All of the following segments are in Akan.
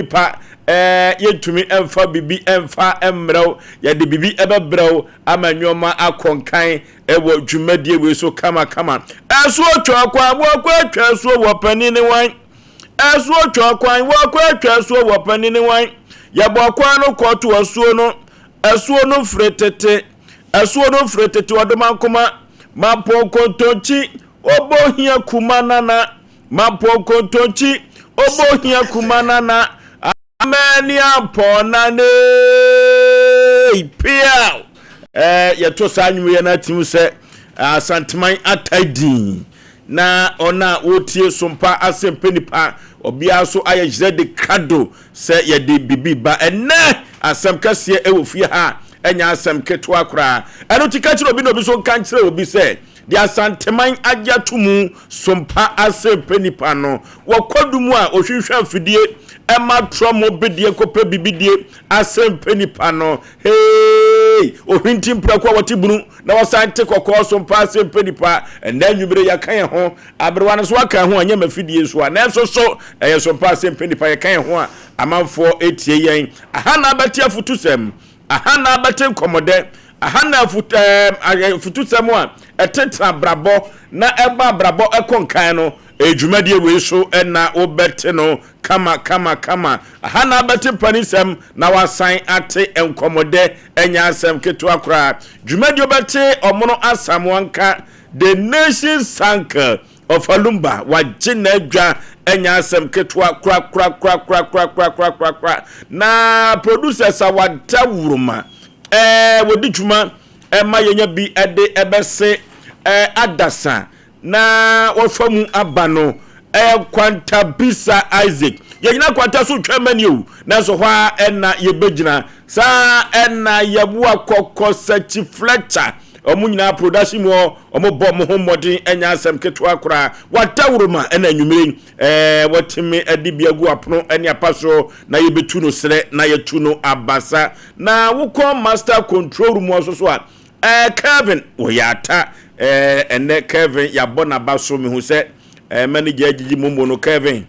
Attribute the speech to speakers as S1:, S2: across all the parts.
S1: pa yetumi emfa bibi emfa emrew ye de bibi ebebrew amanyoma akonkan ewo dwumadie we so kama aso twakwa abokwa atwa so wo panini wan aso twakwa wo atwa so wo panini wan ya bokwa no koto asuo no fretete odomankoma mapokontonchi obohia kumanana mapokontonchi obohia kumanana amani aponane pia yeto sanwe na timu se santiman atadin na ona wotie sompa Asem Mpe Nipa obia so ayejire de kado se ye de bibi ba ene asem kase ewofie ha enya asem keto akra eno tikachiro obi no bi so kanchire obi se dia santeman agyatumu sompa Asem Mpe Nipa no wokodumu a ohwehwe afidie ema tromo bedie kope bibidie Asem Mpe Nipa no hey ohwinti mprakwa watibunu na wasante kokko sompa Asem Mpe Nipa enda nwubere yakan ho abrewa so aka ho anya mafidie so a na so sompa Asem Mpe Nipa yakan ho a amanfo etie yen aha na abati afutusem aha na abati nkomode aha na futusem a eteta brabo na eba brabo ekonkan no ejumadi we so na obete no kama aha na abati panisem na wasan ate enkomode enya asem keto akra jumadi obete omono asamwanka the nation sank of Alumba wajina dwa enya asem keto akra na producers awadawuruma wodi juma ma yenya bi ede ebese adasa na wofamu abano kwanta bisa Isaac yegyina kwanta so twamani o na so hwa na yebegyina sa na yebua kokko sachi Fletcher omunyina production mo omobọ mo homodin enya asem keto akra watawuruma na anwumire watimi adibiagu apono ene apaso na yebetu no sere na yetu no abasa na wukọ master control room so a Kevin oyata ene Kevin yabona baso me hu se manager agigi momo no Kevin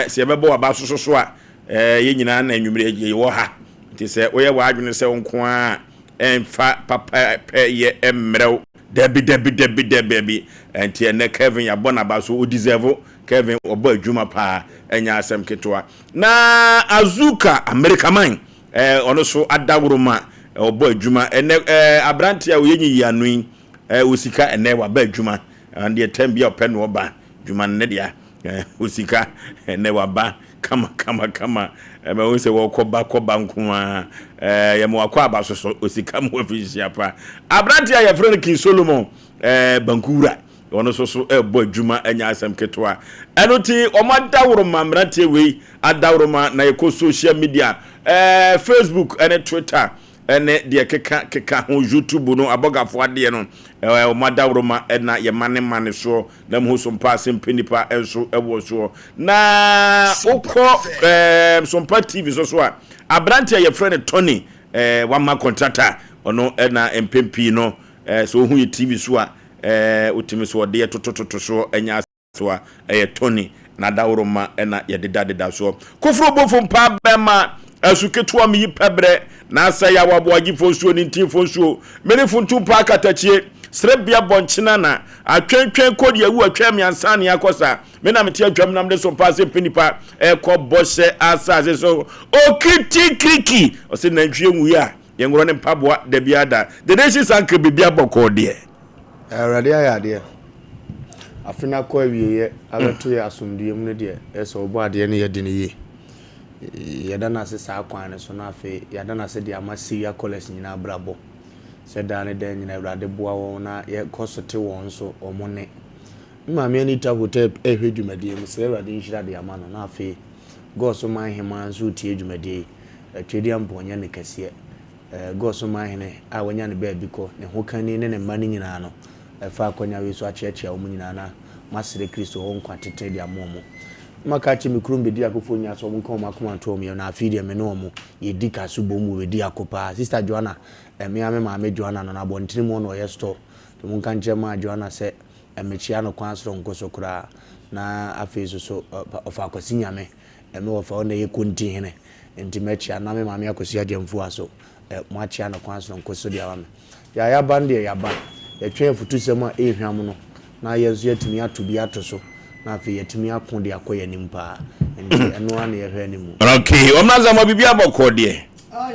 S1: se yebebo abaso so a ye nyina na anwumire agigi wo ha nti se oye wa adwene se nko a emfa papa ye emrew debi enti ene Kevin yabona baso o deserve Kevin obo adwuma pa enya asem ketwa na Azuka Americaman ono so adawuruma obo adwuma ene abrantia wo yenyi yanui osika ene wa ba adwuma ande tambia open wo ba adwuma ne dia osika ene wa ba kama me won se wo koba nkuma ye mo akwa abasoso osika mo ofisia pa abrantia ye friend King Solomon Bankura ono so ebo adwuma anya asem ketwa enoti omadawuruma mrantie we adawuruma na ye social media Facebook ene Twitter ene de keka ho YouTube no abogafo ade no omadawroma na ye mane so na mo sompa Asem Mpe Nipa enso ewo so na ukọ Sompa TV so a abrantia ye friend Tony wama contractor ono na MPP no so hu ye TV so a utimi so de totototo so enya so a Tony na dawroma na ye deda so kofro bofo mpa bema asuketua mi pebre na asa Yaw Aboagye fonsuo ni ntin fonsuo meni funtu pa katachie srebia bonchina na atwentwen kodi yawu atwam yansa ne akosa me na meti atwam nam de Sompa Asem Mpe Nipa ko boshe asa so okiti kriki o se nantwie nwu a ye ngoro ne mpaboa da biada the nation sank bibia boko de
S2: awrade ayade afina ko awieye abeto ye asomdie mu ne de eso obo ade ne ye de ne ye yadana se sa kwan so na afi yadana se de amasi ya college nyina brabo se da ne de nyina awrade boa won na ye kosote won so omone mama ani ta hotel ehwedwumadie mu se awrade nhira de amano na afi go so man hema nso tie edwumadie atwedi amponya ne kase go so man hene a wanya ne ba biko ne ho kan ni ne mma ni nyina no fa akonya we so achiachia wo nyina na masire Kristo ho nkwa tete de amomo makachi mikrum bedi akofo nya so nko makoma to me na afide me no mo yedi kaso bomu wedi akopa sister Joanna me Joanna no na bontiri mo no ye store to mun kan jema Joanna se mechia no kwansro nko so kura na afezo so of akwasinya me eme wo fa na ye konti hene enti mechia na me maame akosi ademfu aso mo achia no kwan so nkoso dia wa me ya bande ya ba ya twa futu sem a ehwam no na yezu yatimi atobi atoso na afi yatimi akon de akoye nimpa enti eno ana ye hwe nimu
S1: okay omnaza mo bibia bokọ de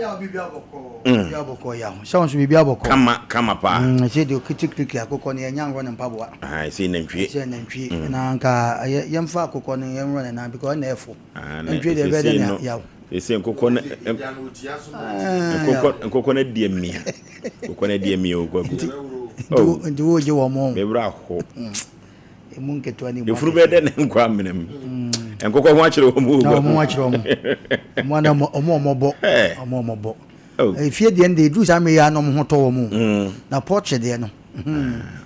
S3: ya bibia bokọ bibia bokọ ya sounds bibia bokọ
S1: kama pa
S3: se de kitikiki akokọ ne nyango ne mpaboa
S1: se nantwie
S3: na nka yemfa akokọ ne yenro na because na efo nantwie de be de ya
S1: ese nkokọ na diemia nkokọ na diemia ogwagu
S3: ndi wo je wo mo
S1: bebra ho
S3: emu nketo ani mo
S1: efuru be de ne nkwa menem nkokọ ho akire wo mo
S3: ogwagu mo akire wo mo na omobo fie de ndi du sa me ya no ho to wo mo na porche de no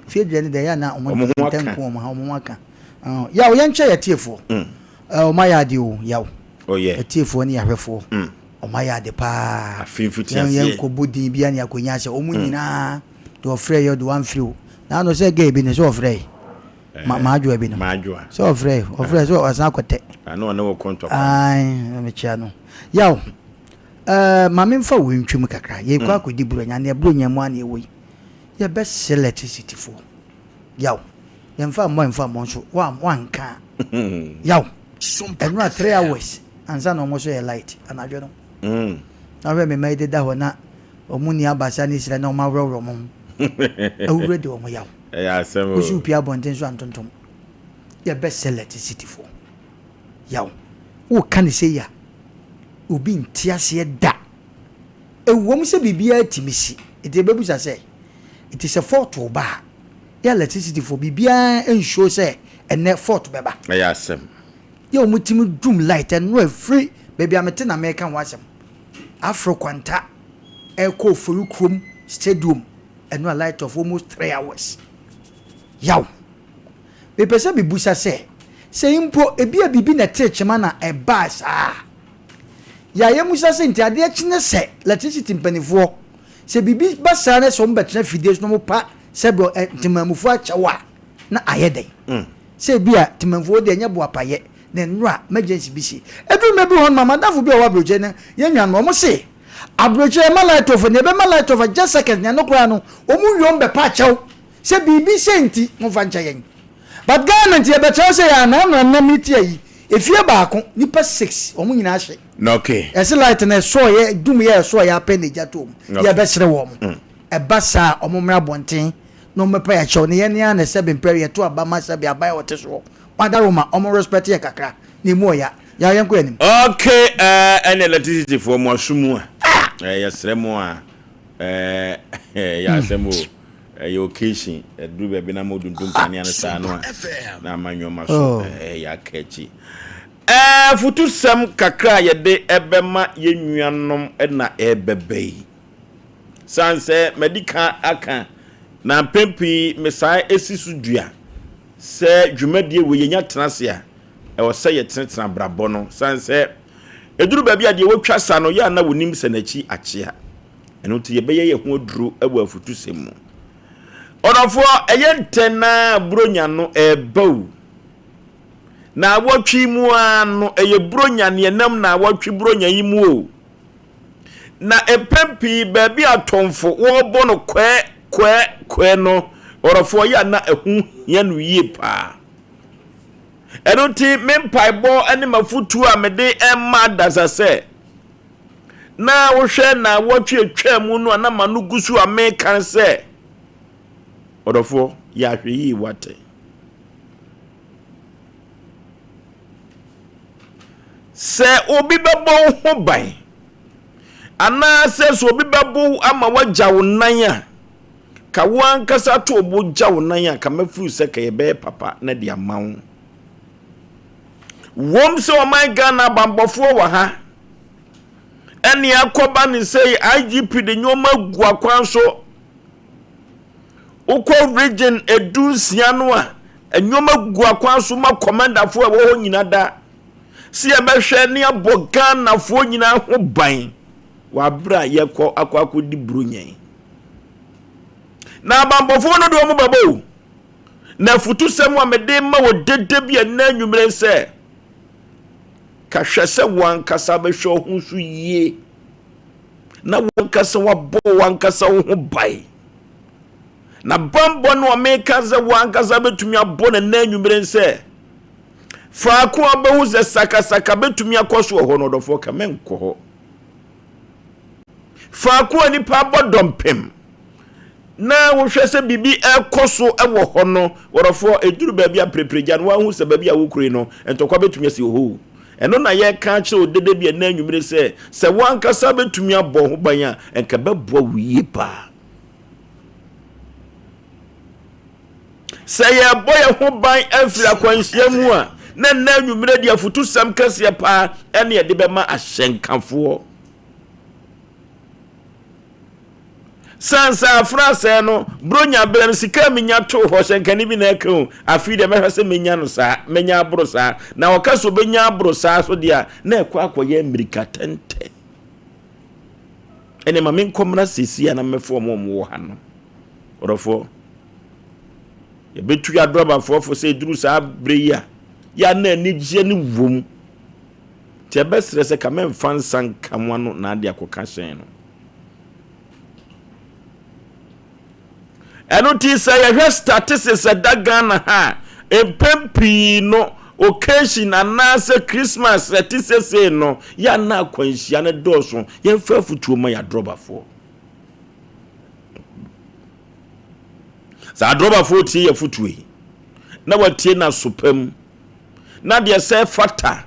S3: fie de ndi ya na omo tempo mo ha omo aka ya wo yenche ya tiefo o ma ya di o ya
S1: oh yeah
S3: tiefo ni ahwefo o ma ya de pa
S1: afinfuti ase
S3: yen ko bodi bia ni akonya se o mu nyina do frey yo do one free na no se ge bi ne so frey maadwo bi no so frey so asan kote
S1: ana na wo konto
S3: ai me chia no yaw mame mfa wo ntwem kakra ye kwa akodi buronya na buronya mu ana ewo ye be electricity for yaw ye mfa mo so wa nka yaw enu 3 hours ansa no mo so ye light anadwo no na we me made da ho na omuni abasa ni sire na o ma woro mo awure de o mo yaw
S1: Asem
S3: usu pia bonten so antontom ye be electricity for yaw wo kan se ya obi ntiase da ewom se bibia timisi ite bebusa se it is a fort oba ya electricity for bibia enshow se ene fort beba
S1: Asem
S3: ye omutimi drum light and no free baby amete na American wasem afro kwanta eko forukrom stadium and no light of almost 3 hours yaw be pese bibusa se impo ebia bibi na techema na eba saa ya ye musa se ntiade akine se electricity mpanifo se bibi basa na so mbetena fides no pa se bro timamufu achawa na ayeden se bia timamufu de nya bo apaye na nra emergency bisi edu mebi hon mama dafu bi o wa broje na ye nwan no mo se abroje ma light of ne be ma light of just second na no kura no omu wiom be pa achaw se bibi senti mo vancha yen but government ye better say ya na meet yi efie baako nipa 6 omu nyina ahye
S1: no okay
S3: ese light na so ye dum ye so ya penage tom ye be sere wo mo e basa omu mra bonten no mepa ya chaw ne ye ne na se be mpere ye to aba ma se be abai wote so padaroma omu respect ye kakra ni mo ya yenko anim
S1: okay any electricity for mo asumu ya sere mo ya asemo your occasion do be na modundum kan ya sa no na amanyoma so ya kachi futu sam kakra ye de ebema ye nuanom na ebebei sanse medical aka na pempi mesai esisu dua se dwumadie we yenya tenase a e wo se ye tenetena brabo no sanse eduru ba bia de wotwa sa no ya na wonim senachi achia eno to ye beye ye ho duru ewa afutu semu onofo eyentena bronya no ebau na wotwi mu ano eye bronya ne nam na wotwi bronya yi mu o na epempi ba bia atomfo wo bo no kwe no onofo ya na ehu ye no yie pa enuti mempaibo ene mafutu a mede emma dasase na wo hwe na wotwi atwa mu no na manu gusu a me kan se odofo ya hwe yi wate se obi bebo ho ban ana se so obi bebo ama wajawo nan a ka wan kasa to obo jawo nan a ka mafuru se ka ye be papa na dia mawo wom se o my Ghana bambofo wa ha eni akoba ni say IGP de nyoma gu akwan so ukọ region edunsia no a enyoma gu akwan so ma commander fo wo nyina da si e be hwe ne aboga na fo nyina ho ban wa bra ye kọ akwa di brunyen na bambofo no do mo babo na futu semu amede ma wo dede bia na nwumre se ka hwɛ sɛ wankasa bɛhwɛ wo ho so yie na wankasa wabɔ wankasa wo ho bai na bambɔ no ameka sɛ wankasa betumi abɔ na nanwumere sɛ faako abahu sɛ sakasaka betumi akɔso wɔ hɔ no dɔfo ka menkɔ hɔ faako nipa abɔ dɔmpem na wo hwɛ sɛ bibi ɛkɔso ɛwɔ hɔ no wɔrɔfo eduru baabi a prepreja no wahu sɛ baabi a wokure no entokwa betumi asi ho ɛno na yɛ ka kyerɛ odede bi na anwumere sɛ wankasa betumi abɔ ho ban a enka bɛboa wo yie pa sɛ yɛ bɔ yɛ ho ban afiri akwanhyia mu a na anwumere de afutu sam kase pa ɛne yɛ de bɛma ahyɛnkafoɔ sansa afrase no bronya bere sika menya to ho hyenkani bi na akon afi de mehwe se menya no sa menya abro sa na wakaso benya abro sa so dia na ekwa akoye amerika tente ene ma men komra sisia na mefo mo wo ha no orofo ye betu ya droba fofo se duru sa breya ya na ni gye ni wom te besre se ka men fansan kamwa no na ade akoka hyen no eno ti say ye statistics Ghana ha empempi no occasion anase Christmas say no ya na kwanhia ne doso ye fa futuo ma ya drobafo sa drobafo ti ye futuo na watie na sopam na de say fata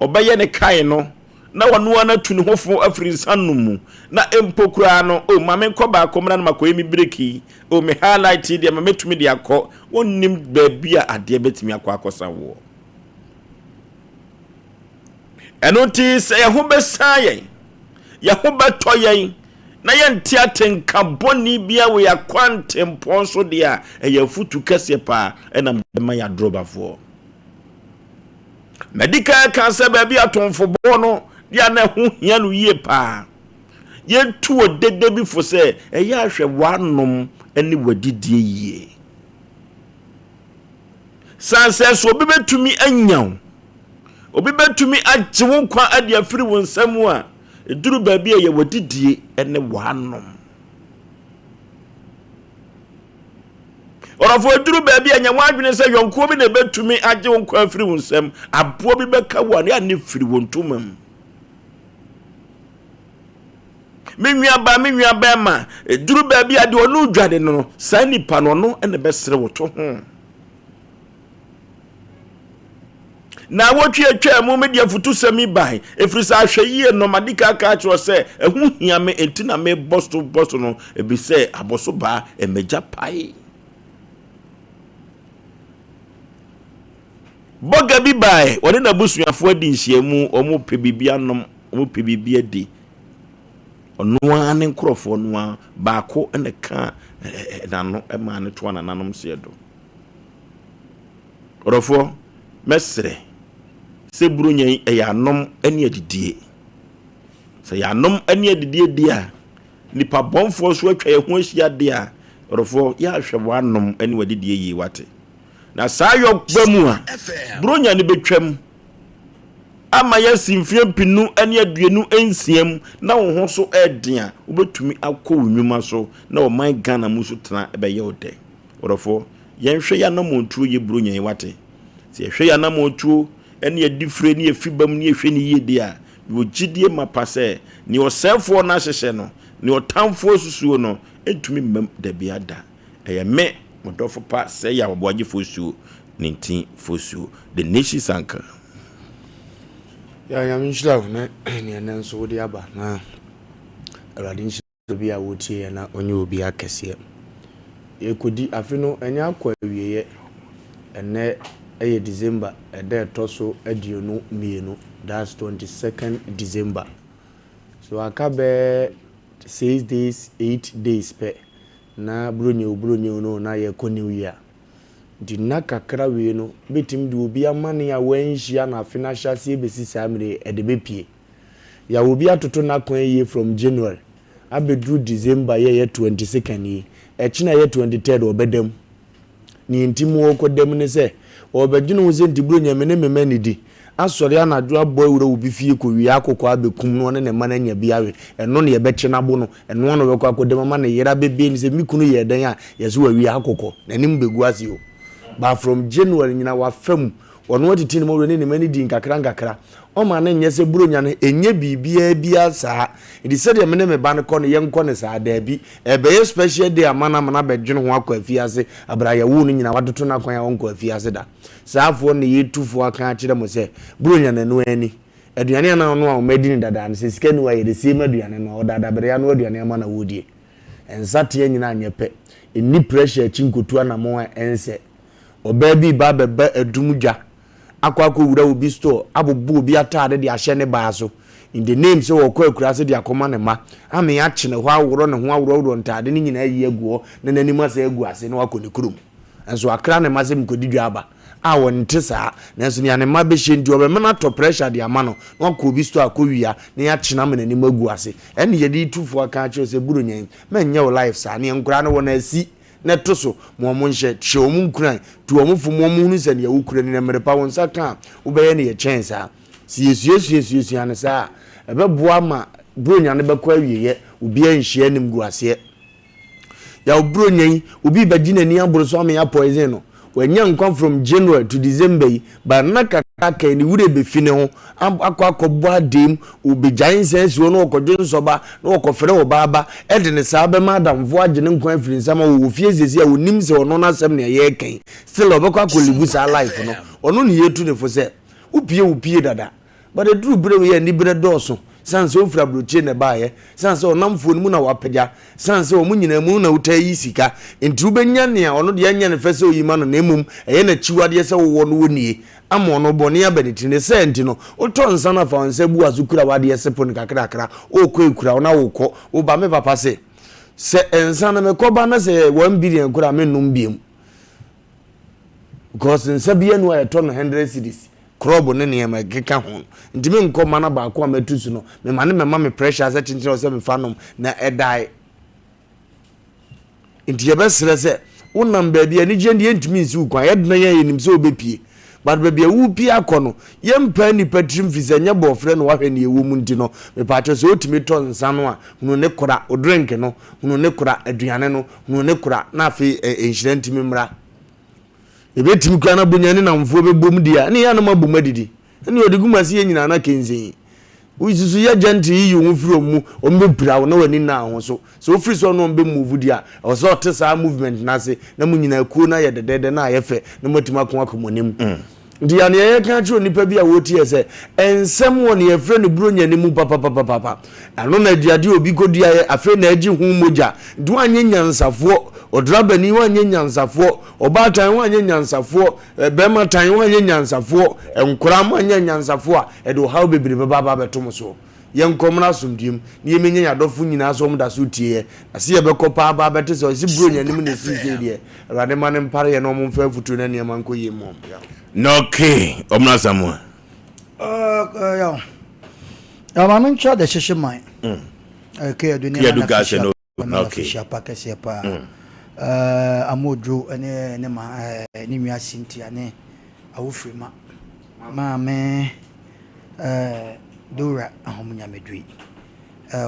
S1: obeye ne kai no na wano na tuni hofo afiri sanumu na empokura no o mame koba akomra na makoye mi breki o me highlight de mame tumi de akọ wonnim baabi a ade betimi akọ akosa wo eno ti se ye ho besaye ye ho betoyen na ye ntiaten kaboni bia we yakwantem so de a ye futu kase pa na ma ya drobafo medical cancer baabi atonfo bo no ya na hu hia no yie pa ye tu odede bi fo se eya hwe wanom ani wadidie yie sanse so obi betumi anyaw obi betumi agye wo kwa ade afiri wo nsam a eduru baabi ye wadidie ene wanom orofo eduru baabi anya wadwene se yonko bi na betumi agye wo kwa afiri wo nsam abo bi beka wo ne ane firi wo ntomam menwia ba ma duru baabi ade onu dwade no sa nipa no no ene besere woto ho na wotwe atwa mu media futu sami bai efrisa ahweye no madika ka akro se ehu hia me entina me bosto no ebi se aboso ba emeja pai boga bi bai woni na busuafo adi nhyiamu omo pe bibia nom omo pe bibia di onwa ne nkrofo onwa baako ene ka nano ema ne to na nanom se do orofo mesre se brunyen eyanom ene adidie se yanom ene adidie dia nipa bonfo so atwa ho ahia dia orofo ya hwe wanom ene wadidie yi wate na sayo bamu a brunyen ne betwam ama ya simfie pinu ene aduenu ensiam na wo ho so edin obetumi akọ nwuma so na o man Ghana musu tena ebeye ode orofo yenhwe ya na montuo ye brunyen wate se yehwe ya na montuo ene adifre ne efibam ne ehwe ne yede a wo gidie mapase ne osefo na hyehye no ne otamfo susuo no etumi mam da biada eye me modofo pa se ya Aboagye fosuo 19 fosuo the nation sanka
S2: ya minshla na ne nanso wodi aba na radin bi a wotie na onye obi akese ekodi afi no enya akwa wieye ene eye December ede toso aduonu mienu that's 22nd December so akabe 6 days 8 days pe na brunye no na ye new year di nakakra we no betim di obi amane a wanhia na financial se besi samre ede bepie ya obi atoto na kwan ye from January abedu December ye 22nd ye echina ye 23rd obedam ni ntimu okodam ne se obedwunu wo se ntibro nyame ne memani di asori anadwo boy wura obi fie ko wi akokọ abekum no ne ma na nya biawe eno ne ye beche na bo no eno no bekọ akode mama ne yera bebe ni se mikunu ye dan a yeso wa wi akokọ na nim begu ase o ba from January nyina wa fam ono atiti ne mo ne mani di nkakra o ma na nyese buronya no enye bibia bia saa idi se de me ba ne kọ ne ye nkọ ne saa da bi ebe special day amana mana bedwene ho akọ afiase abraya wo no nyina wadoto na kwan ya wonkọ afiase da saafo ne yetufo aka akire mo se buronya na no ani aduane na no a o madi ni dada ne se sika ni wa ye de se aduane no o dada bere ya no aduane ama na wodie ensate nyina anyepe eni pressure chinkotu na mo ense oba bi ba beba adumudwa akwa wura obi store abobo obi atade de ahye ne baa so in the name so okọ akura se de akoma ne ma ame ya kye ne ho aworo ne ho aworo ntade ne nyina yi aguo ne nani asa agu ase ne wakọ ne kurum enso akra ne ma se mkodidwa aba a wonte saa na enso ne ma be hye ndi obemana to pressure de ama no wakọ obi store akọwia ne ya kye na me nani magu ase ene ye di tufo aka kye se buru nyen menye wo life saa ne nkura ne wona asi netoso mo nhye hye omu nkuran tu omu fu mo mu nse ne yakura ni mere pa won saka wo be ye ne ye chance a si yesu ane saa ebe boa ma bronya ne bekọ awieye obi anhye anim gu ase ya bronya yi obi bagina ni aboro so am ya poison no wanya nkwan from January to December ba na kaka ni wure be fine ho akọ adem obejan sense wo no okojo nsoba na okofere wo baba e de ne saa be madam vo agye ne nkwan afiri nsama wo fie sesi a wonim se ono na asem ne ye kan still obekọ akolibu sa life no ono ne yetu ne fo se upie dada but the true brave ye ni bre doso sanse ofra broche ne baaye sanse onamfo ni mu na wapagya sanse o munyina mu na utayi sika enti ubenya ne a ono de anya ne fese oyima no na emum eye na chiwade se wo no woni ama ono bone abediti ne senti no oto nsa na fa onse bu azukura wade sepo ne kakra o ko ekura ona wo ko wo ba me papa se ensa na me ko ba na se 1 billion kura me num biem because nsa bia no e to no 100 cedis krobo ne ne ma keka ho ndime nko mana ba ko ametusu no me mane me ma me pressure as chinchiro se me fanom na edai nti yebesere se wonam ba bia ni je ndi entimi nsi ukwan yedna ye nim se obepie but ba bia wu pie akono yempa ni patrim fisa nya bofre no wahwe ne ewu mu ndi no me pacho se otimi to nsa no a hunu ne kora o drink no hunu ne kora aduane no hunu ne kora na afi enhyira ntimi mra ebe tim kwa na bunyane na mfo be bom dia ne ya na mabom adidi ne odigumase ye nyina na kenzen uisusu ya janti yi wu firo mu o mbe brawo na wani na ho so ofiri so no mbe move dia o so tesa movement na se na munyina kuo na ye dedede na ayefe na matima kon akomonim ndi ya ne ye kan chiro nipa bi a woti ese ensem won ye fre ne bronya ne mu papa ano na diade obi kodua ye afi na agi hu moja du anye nyansafo odrabani wanye nyansafo obatan wanye nyansafo bema tan wanye nyansafo enkuram wanye nyansafo a edo hawo bebiri baba betom so yenkomna asomdiem ne yemenye yadofo nyina so mda so tie ase ye bekopa aba bete so si bronya nim ne sise die rade mane mpare ye no mfa futu na ne manko ye mom
S1: noke omna samu
S3: ya man cha de shishimai okay
S1: dunia na gashe no
S3: okay shapa kase pa amodro ne ma ni nwa Cynthia ne awofrima maame Dora ahomunya medui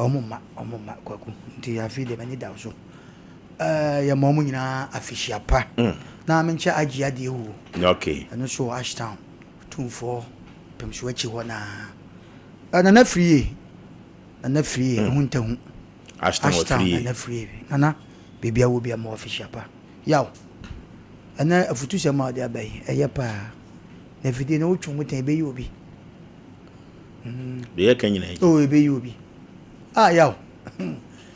S3: omuma kwaku nti afi de mani dawo so ya momu nyina afishia pa na mencha agia de wu
S1: okay
S3: eno so Ashtown 24 pemso achi ho na free huntahu Ashtown na free ana bibia wo bia mo official pa yaw ana afutu se ma de abai eye pa na video na wotwu mutan be yi obi
S1: be ye kan nyina
S3: o be yi obi yaw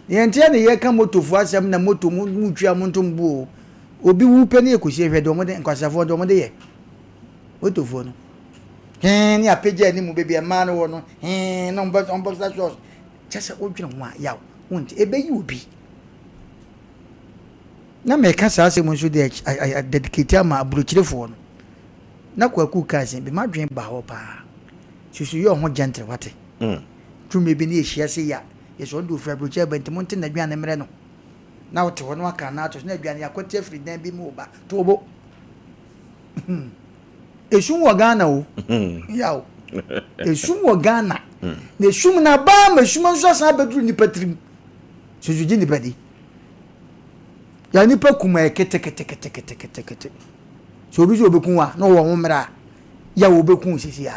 S3: ye ntia ne ye kan motofu asem na moto mu twa montom bu obi wu pe ne ekosi ehwe do mo de nkwasafo do mo de ye motofu no ni apeja ni mu bebia ma no wo no no on box that shows chese odwene ho yaw wonti ebe yi obi na me ka sa asem nso de dedicate ama abrochirefo no na kwaku kasen be madwen ba ho pa susu yo ho gentle wate tumi bi ne ehia se ya yeso ndo fra abrochire benti monte na dwan mere no na wote ho no aka na to na dwan yakote afri dan bi mu ba to obo esum wɔ Ghana o yaw esum wɔ Ghana na esum na ba ma esum nso asan beduru nipa tirim sojuji nipa di ya nipa kuma kete so obi so obekun wa no wo homra ya wo obekun sisi ya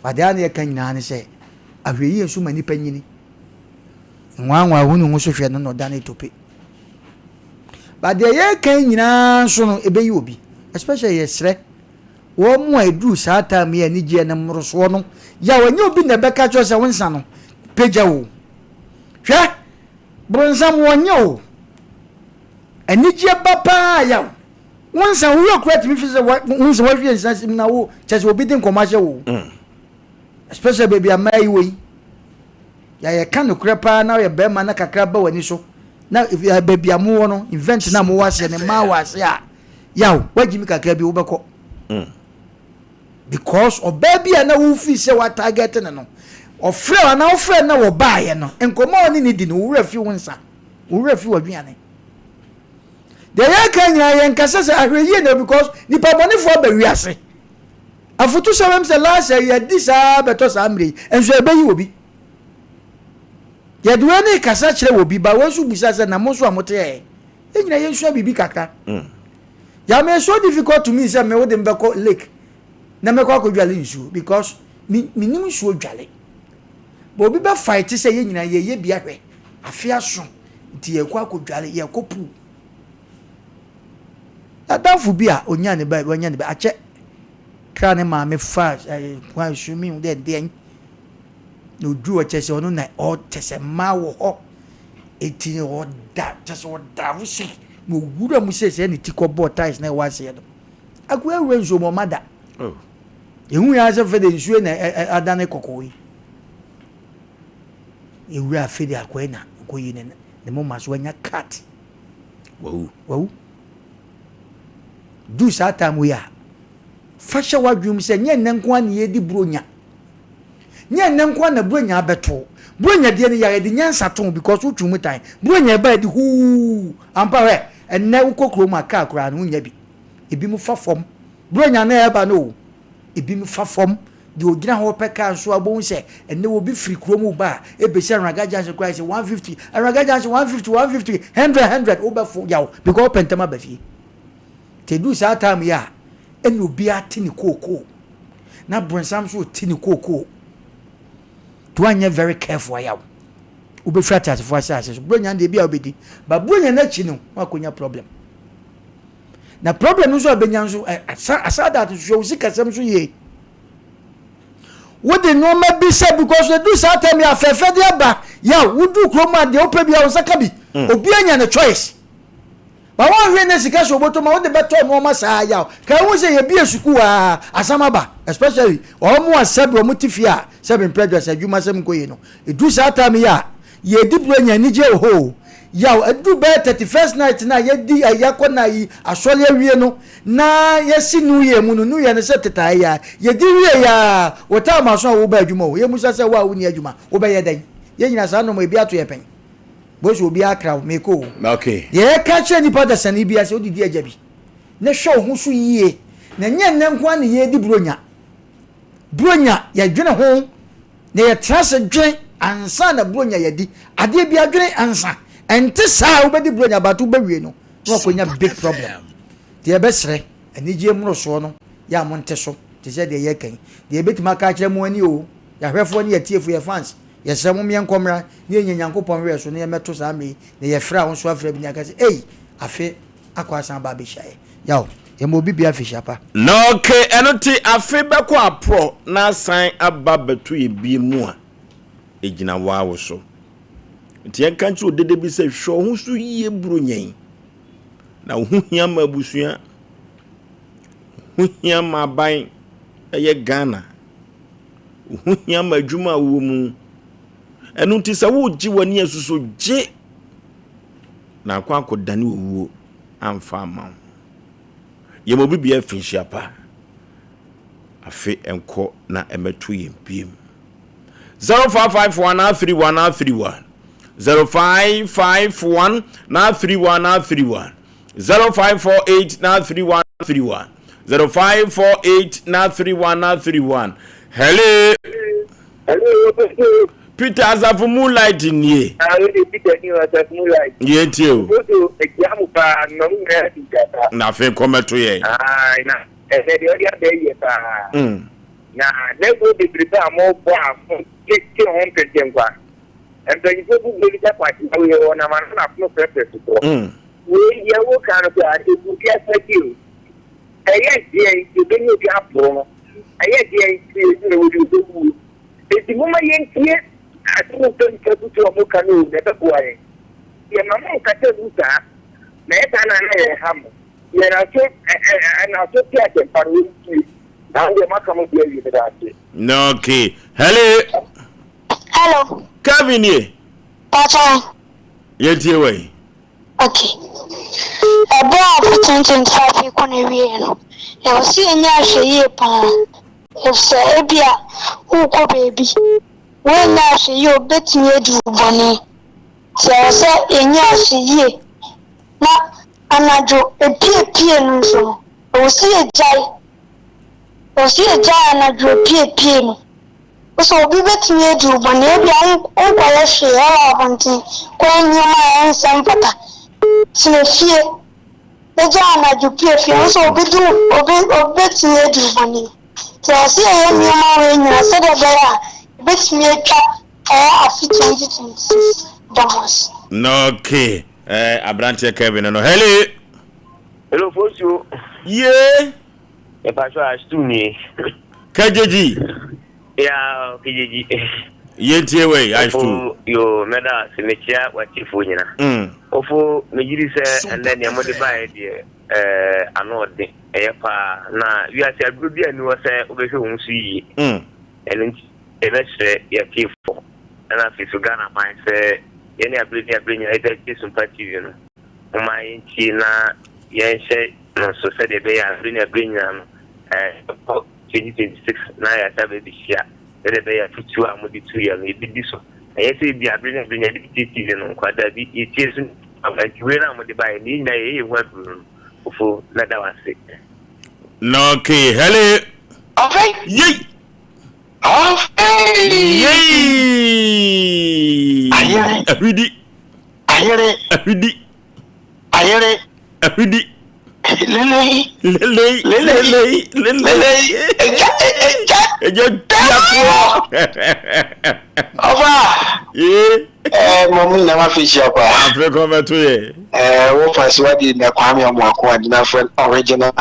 S3: badia na kan nyina ne se ahweyi esum nipa nyini nwanwa hunu nso hwe no da na etope badia ye kan nyina so no ebeyi obi especially yesre wo mu edu saata me ani gye na mroso no ya wanye obi na beka cho se wonsa no peja wo hwe bronsam wonye o ani gye baba ya wonsa wo akura timi fi se wonsa wo hwe nsa na wo chese obi din komashe wo especially baby amai wo ya ye kan no krepa na ye be ma na kakra ba wani so na baby amu wo no event na mo wase ne ma wase a yaw wagimi kakra bi wo beko because o baby na wo fi se wa target no o frɛ na wo frɛ na wo baaye no enkomo ni di no wo rafi wonsa wo rafi wadwane de ya kan ya yen kasa se ahweyi na because ni pabonefo ba wiase afutu so wem se last year disa beto samri enso ebeyi obi ya duwe ni kasa kire obi ba wo su bisa se na mo so amote e nyina yen so bibi kaka ya me so difficult to me say me wo dem be ko lake na me kwa kodwale nsu because mi nim nsu odwale bo bi be fight say ye nyina ye bia hwe afia so nti ye kwa kodwale ye kopu adafu bia onya ne ba ache kra ne ma me fa kwa sumi de no du o chese onu na o chese ma wo ho eti o da chese o da wo se mo wura mu se ne tikobo ties na wase do akwa renzo mo mada ehu ya se fede nsuo na adane kokoi ewura fede akwa na koyi ne mo maso anya cat wow du sata mu ya fasha wadwum se nye nankwa ne yedi bronya nye nankwa na bronya abeto bronya de ne ya de nyansa ton because utwum tan bronya ba di hu ampa we enne ukokro ma ka akra no nya bi ebi mu fa fom bronya na eba no ebi mu fa fom de ogina ho peka so abon se enne wo bi free krom ba ebesi anragaja se Christ 150 anragaja se 150 100 obefo yawo because pentama ba fie te du sa time ya enu bi atini koko na bronsam so tini koko to anya very careful yawo obefra tat for assassin bronya de bia obedi ba bronya na chi no makonya problem na problem no so abenya so asada to show sikasem so ye wo de no ma bi say because we do sa time ya fefe de aba ya wo du kroma de opa bia wo saka bi obi anya na choice ba wa hwe na sika so boto ma wo de beto no ma sa ya ka wo se ye bi esuku a asamaba especially o mu asabi o mutifi a 7 prejudice adwuma sem koyi no edu sa time ya ye di bronya ni je ho ya edu be 31st night na ye di ayako na yi asole awie no na ye si nu ye mu no nu ye ne se teta ya ye di wie ya wota ma so wo ba adwuma o ye musa se wa wo ni adwuma wo be ye dan ye nyina sa no mo bi ato ye pen bo so obi akra me ko
S1: okay
S3: ye ka che nipa da sane bi ase odidi ajabi ne hwe ho so yie na nye ne nko na ye di bronya ye dwene ho na ye trase dwen ansa na bronya ye di ade bi adwene ansa ente sa wo be di bronya batu be wie no no konya big problem de be sere anije mro so no ya mo nte so te se de ye kan de betima ka kire mo ani o ya hwefo ni ye tiefu ye fans ye se mo me nkomra ni enye nyankopon hwe so ne ye meto sa me ne ye fra won so afra bi nyaka se afe akwa san ba be shaye yawo ye mo bibia fi shapa
S1: no okay enoti afe be ko apro na san aba betu ye bi mu a ejina wawo so nti en kan chi odede bi se hwo ho so yie buru nyen na ho hia ma busua ho hia ma ban eye Ghana ho hia ma adwuma wo mu enu nti se wo gi wani asuso je na kwa akodane owuo amfa ama ye mo bibia finhia pa afi enko na emetu yempiem 05513131 0551 na 31 0548 na 3131 0548-931-931. Hello.
S4: Hello.
S1: Peter Asafu Moonlight in ye.
S4: Peter Moonlight.
S1: Yet you.
S4: Go to a Yamupa, no,
S1: nothing come to ye.
S4: Ah, and the other day, now, let's go to prepare more for take your home to Jemba. And then you go to the party, we are on a man of no purpose. We will kind of get you. I yet, you bring your gap wrong. I yet, you it's the woman here. I don't think to a canoe that a boy. Your mamma can tell you that. Let an ham. You're not so careful for me. Now you must come here with that.
S1: No, okay. Hello.
S5: Hello.
S1: Kevin ye.
S5: Papa.
S1: Yet you way.
S5: Okay. A boy for 2025 economy. I was seeing your if Sabia, who go baby. When now she you bet me do bonny. So I said in your ye. Not another a piano. I will see a giant. I see a giant and piano. So be bet me do bonny. I'm going share our bunting. Going near my own Sompa. So fear the giant and piano. So be do or bet me do bonny. So I see a young man I said a bear. Bet me a trap a 2026 dollars.
S1: No, okay. A branch Kevin. No, hello.
S4: Hello, Oforisuo.
S1: Yeah.
S4: If I try to me.
S1: KJG.
S4: Yeah, KJG.
S1: Yet you way. I do.
S4: You made us in the chair what you for you. Ofo, me say, and then you modify it. I know the airpa. Now, you are saying, good, and you were saying, over whom see. And eventually, you're for. And I feel Ghana, I say, any ability, I bring you a sympathy, you know. My China, yes, so said the day I bring you 2026. Now I have a this year. The day I put you on the 2 years, maybe this one. I say, be a brilliant, you know, quite that it isn't. I'm like, we're not the buy, need a web room for that I was sick.
S1: No, okay. Hello.
S4: Okay.
S1: Yay.
S4: Okay.
S1: Yay.
S4: I hear it. I hear it. Mommy never fish up.
S1: After come to ye.
S4: What was what in the Kwame Mwako and different original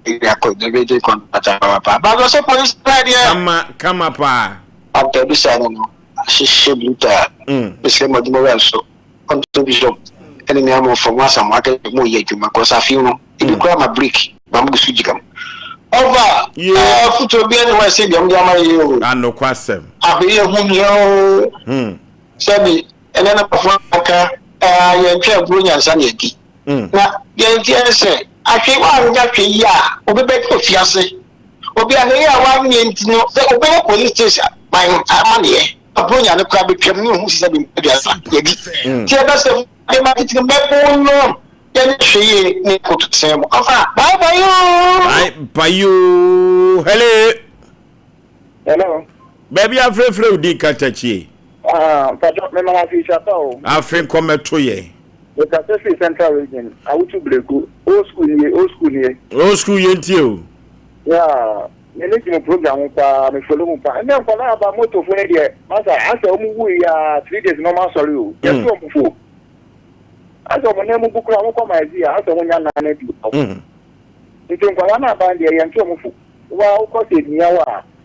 S4: the radio contact. But also police idea.
S1: Come up.
S4: After this, I don't know. She should be there. The same of the morale so. On to Bishop. And then I'm from once I'm working more yet because I feel no. If you grab a brick, I'm going to switch them. Over. Yeah, put your beard away. Say, I'm going to
S1: no question.
S4: I'll be a woman. Sabi, and then a performer, I can't bring your son yet. Now, the say, I came on that ya, or be back for fiancé. Or be a year 1 year to know the Obey police station. My money, a bring on the crab became new who said in the tell us the marketing back on. Then she need to say, bye bye you.
S1: Hello.
S4: Hello.
S1: Baby, I'm free di katachi.
S4: But me ma fi chapel.
S1: Afin come to ye.
S4: The Pacific Central Region. I want to break old school here.
S1: Old school yentio.
S4: Yeah. Me need to program pa me follow pa. And then for now about motor for there. Master, I say we 3 days normal sorry. Yes to mfu. I say when mu bukura mo come idea. I say when ya na na bi. Nti nkwa na ba there yan to mfu. Wa o ko se niya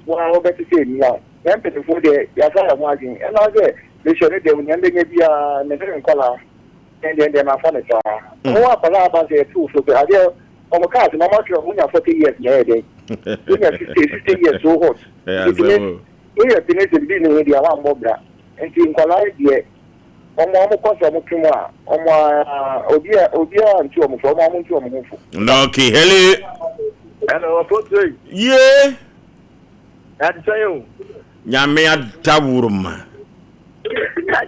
S4: wa o be se niya. Yan pe for there ya sa mo agin. And I say me sure dey when yan dey bia me dey nkola. And then my father said, "Oh, I about the two so I did on the cars, no matter when you're 40 years, yeah, they 50 years so hot. We have been able to be in the alarm mobile and to inquire the Omo cost of Mukuma, Obia, and two of them.
S1: No, okay, hello, yeah,
S4: that's you.
S1: Yamea Tawurma.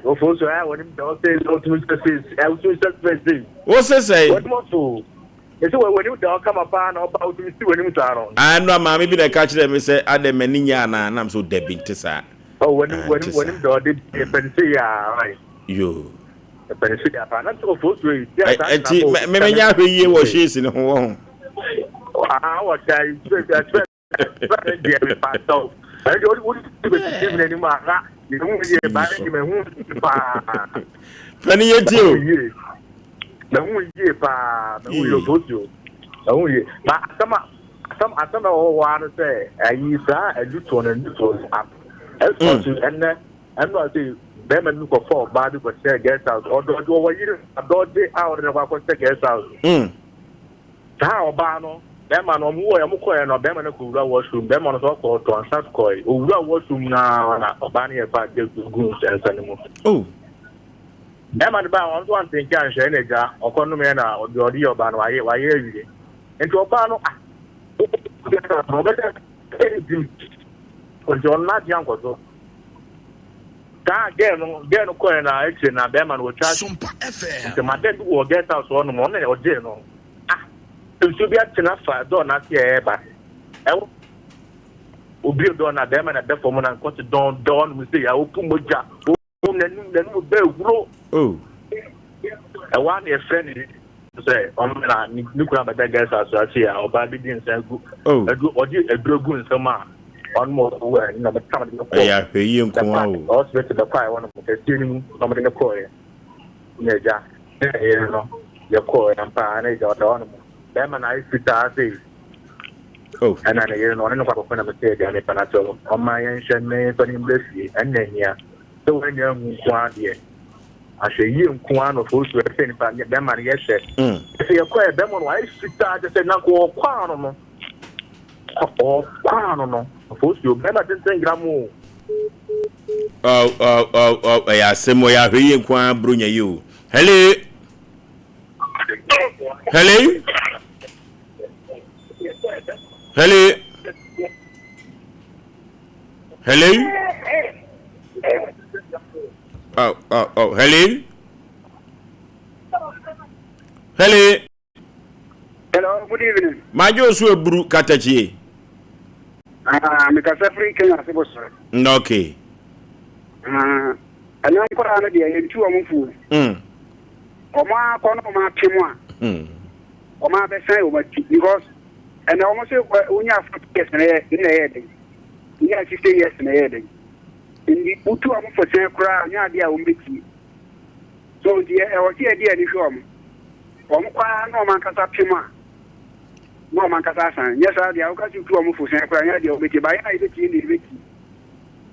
S4: Oforisuo, I want him to say, I was to say,
S1: what's it say?
S4: what more to? Ese when you da come upon or about to see when you are.
S1: I know mammy be the catch them say Adam Meniana and I'm so debbing to say.
S4: Oh, when you did a pensy, right?
S1: You.
S4: A pensy, not so full to
S1: it. Maybe ye was she's in home.
S4: I was saying, I don't want to be anymore. You don't buy him
S1: Penny you.
S4: The one year, who you go to. Only, but some want to say, I use that and you turn and you turn up. And I'm not saying, them and look for body but say guest house or do over here, a dog day out and about to guest house. How Bano, them and on who I'm going or them and a cool washroom, them on a talk or to answer coy, or washroom now, and Bani about just goons and animals. Oh. Them and about one thing can share any jar or condomina or the audio ban why you into a ban. John not young or so. Can't get no coin. I actually now them and will charge Sompa FM. The man will get us one morning or general. It should be at enough for don't not here, but I will be done at them and at the woman and cut it down. We say, I will put Moja. Then will be grow. Oh, I want a friend to say, nuclear but that guys are here or bad didn't say, oh, a good summer. On more aware, number time. Yeah, you come also to the fire one of the stealing somebody in the coin. Yeah, you know, your coin and panage or the animal. Them and I sit say. Oh, and I don't know what I'm saying, and if I told on my ancient name, and then yeah. So when you're one year, I say you one of those who are saying about them and yes, if you acquire them on why sit just say not go on. Oh, no. You better than 10 grams.
S1: Oh, yeah, Asem Mpe Nipa you. Hello. Hello. Hello. Hello. Oh, hello. Hello.
S6: Hello, good evening.
S1: My Joshua Bru Katachi.
S6: Because every Kenya is
S1: okay.
S6: And I'm going to be a 2 months. Oma Konoma Timwa. Oma Bessa over because and almost when you have 50 years in the head. You have 50 years in the head. In the Utu for Sakra, Nadia Umbiki. So, dear, I was here, dear, the film. Omqua no man Catima. No man Catasan. Yes, I got you 2 months for Sakra, the Omiki by I did in the Vicky.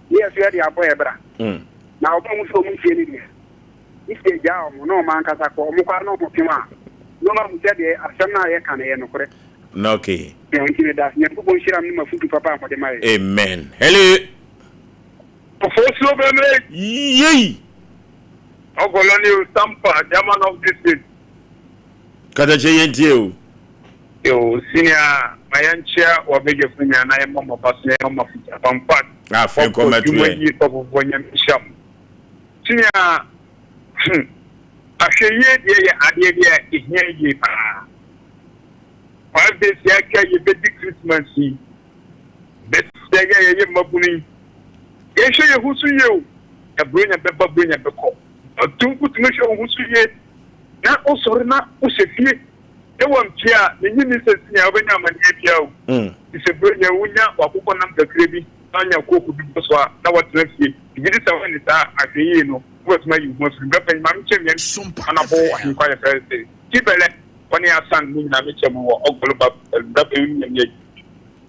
S6: Yes, we had the Apoebra. Now, almost so much in if they down, no man Catako, Muka no Pima. No man said, Asem Mpe Nipa.
S1: No, okay.
S6: Amen.
S1: Amen. Hello. Yay.
S4: Ogoloni Sompa, German of this state.
S1: Katachi
S4: Yo, senior, my young chair or big friend, and I am Mama Passing of Pampat.
S1: I feel come at me.
S4: Senior, I say, yeah, is near ye. 5 days, yeah, you bet the Christmas. Bet, yeah, Mabuni. Yes, you who see you. A bring a pepper, bring a pepper. A 2 good measure who see it. Not also not who say, they won't care. The minister, Yavan and Yaw. It's a bring a winner or who can the crabby on your cook because now what's next year. If it is a one, it's a you know, what's my you must remember, Mamma Champion, Sompa and a boy and quite a Thursday. Keep a let when your son, Nina Mitchell, or Ogolaba,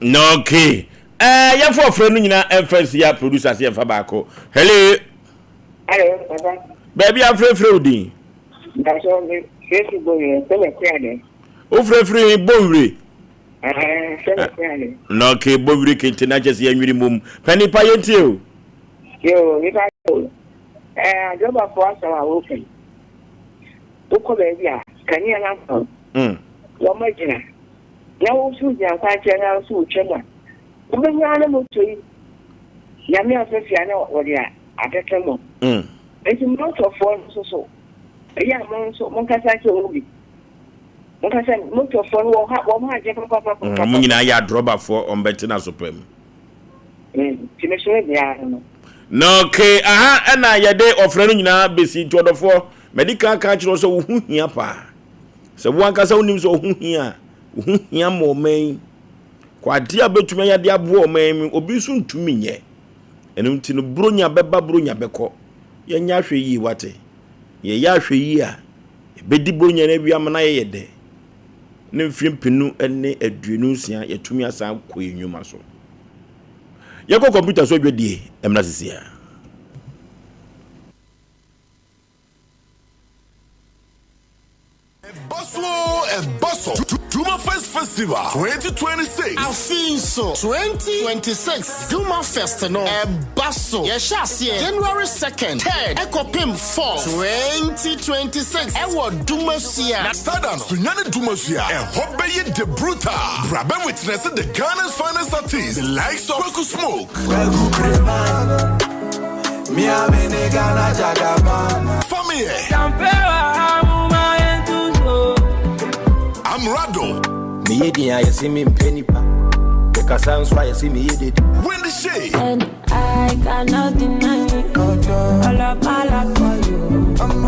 S1: no, okay. Yeah, for friend, FNC producers here for Bako. Hello.
S7: Hello,
S1: baby, I'm free.
S7: That's all the Facebook.
S1: Oh, free Bowry. No, okay, Bowry can I just hear you mum. Penny Payet you.
S7: You, if I go. Job for us are open. Ukobedia, can you answer? Your margin. Now, shoot your 5 channels to China. Even animal tree. Yammy of Fiano or the Atacamo. It's not of one so. A young man so Moncasa will be. Because motor for one had papa.
S1: Muna ya droba for on Bettina Supreme. No, okay, aha, and I day of running now, busy to the four medical catch also who here pa. So one can so news or who here more main. Quadia bet me at the abo main or be soon to me ye. And until Brunya Beba Brunya Beco. Ye yashi ye wate. Ye yashi ya. Bedi Brunya every amana ye day. Ne film pinu ene edunusia ye tumi asa koyi nyuma so yako computer so dwedie emna sisia
S8: Bosso Duma Fest Festival 2026.
S9: Afinso 2026 Duma Fest no Basso. Yeshas January 2nd 3rd Ekopim 4th 2026 Ewo Dumasia
S8: Stardom Sunyane Dumasia and Hobeye de Bruta Brabe witness the Ghana's finest artists the likes of Kwaku Smoke Family I'm Rado.
S10: Asem Mpe Nipa.
S8: When the shade.
S11: And I cannot deny all of my love for you.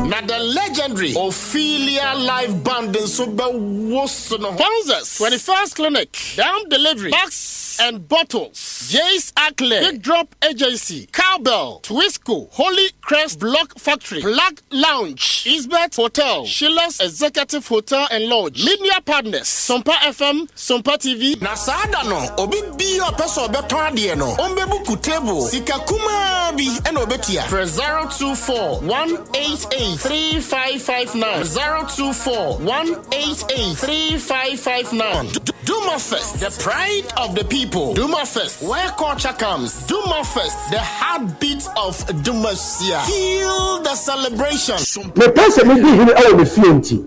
S9: Now the legendary Ophelia live band in Suba Wosono. Sponsors 21st Clinic, down delivery, box and bottles. Jace Ackley, Big Drop Agency, Cowbell, Twisco, Holy Crest Block Factory, Black Lounge, Isbeth Hotel, Sheila's Executive Hotel and Lodge, Media Partners, Sompa FM, Sompa TV.
S10: Nasada no, obi bi o peso beto ade no. Ombebu kutebo, sika kuma bi eno betia.
S9: 024-188-3559. 024-188-3559. Duma Fest, the pride of the people. Duma Fest, where culture comes. Duma Fest, the heartbeat of Dumasia. Feel the celebration.
S12: Me person me di hini awo me fienti.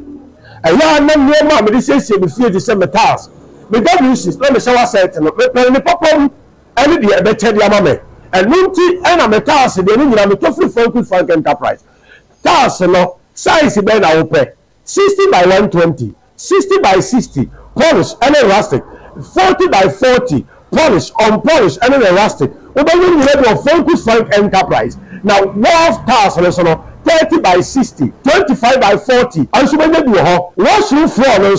S12: Aya na niema me di sese me fienti se metals. Me da uses no me shower set no. Me popom any the better the amame. And nunti na metals de ni nyina me to free Frank Enterprise. Tals no size be na ope. 60 by 120, 60 by 60, polish and elastic. 40 by 40, polish, unpolished, and elastic. We don't need to Frank Enterprise. Now, wall tars on 30 by 60, 25 by 40, and so many do washroom floor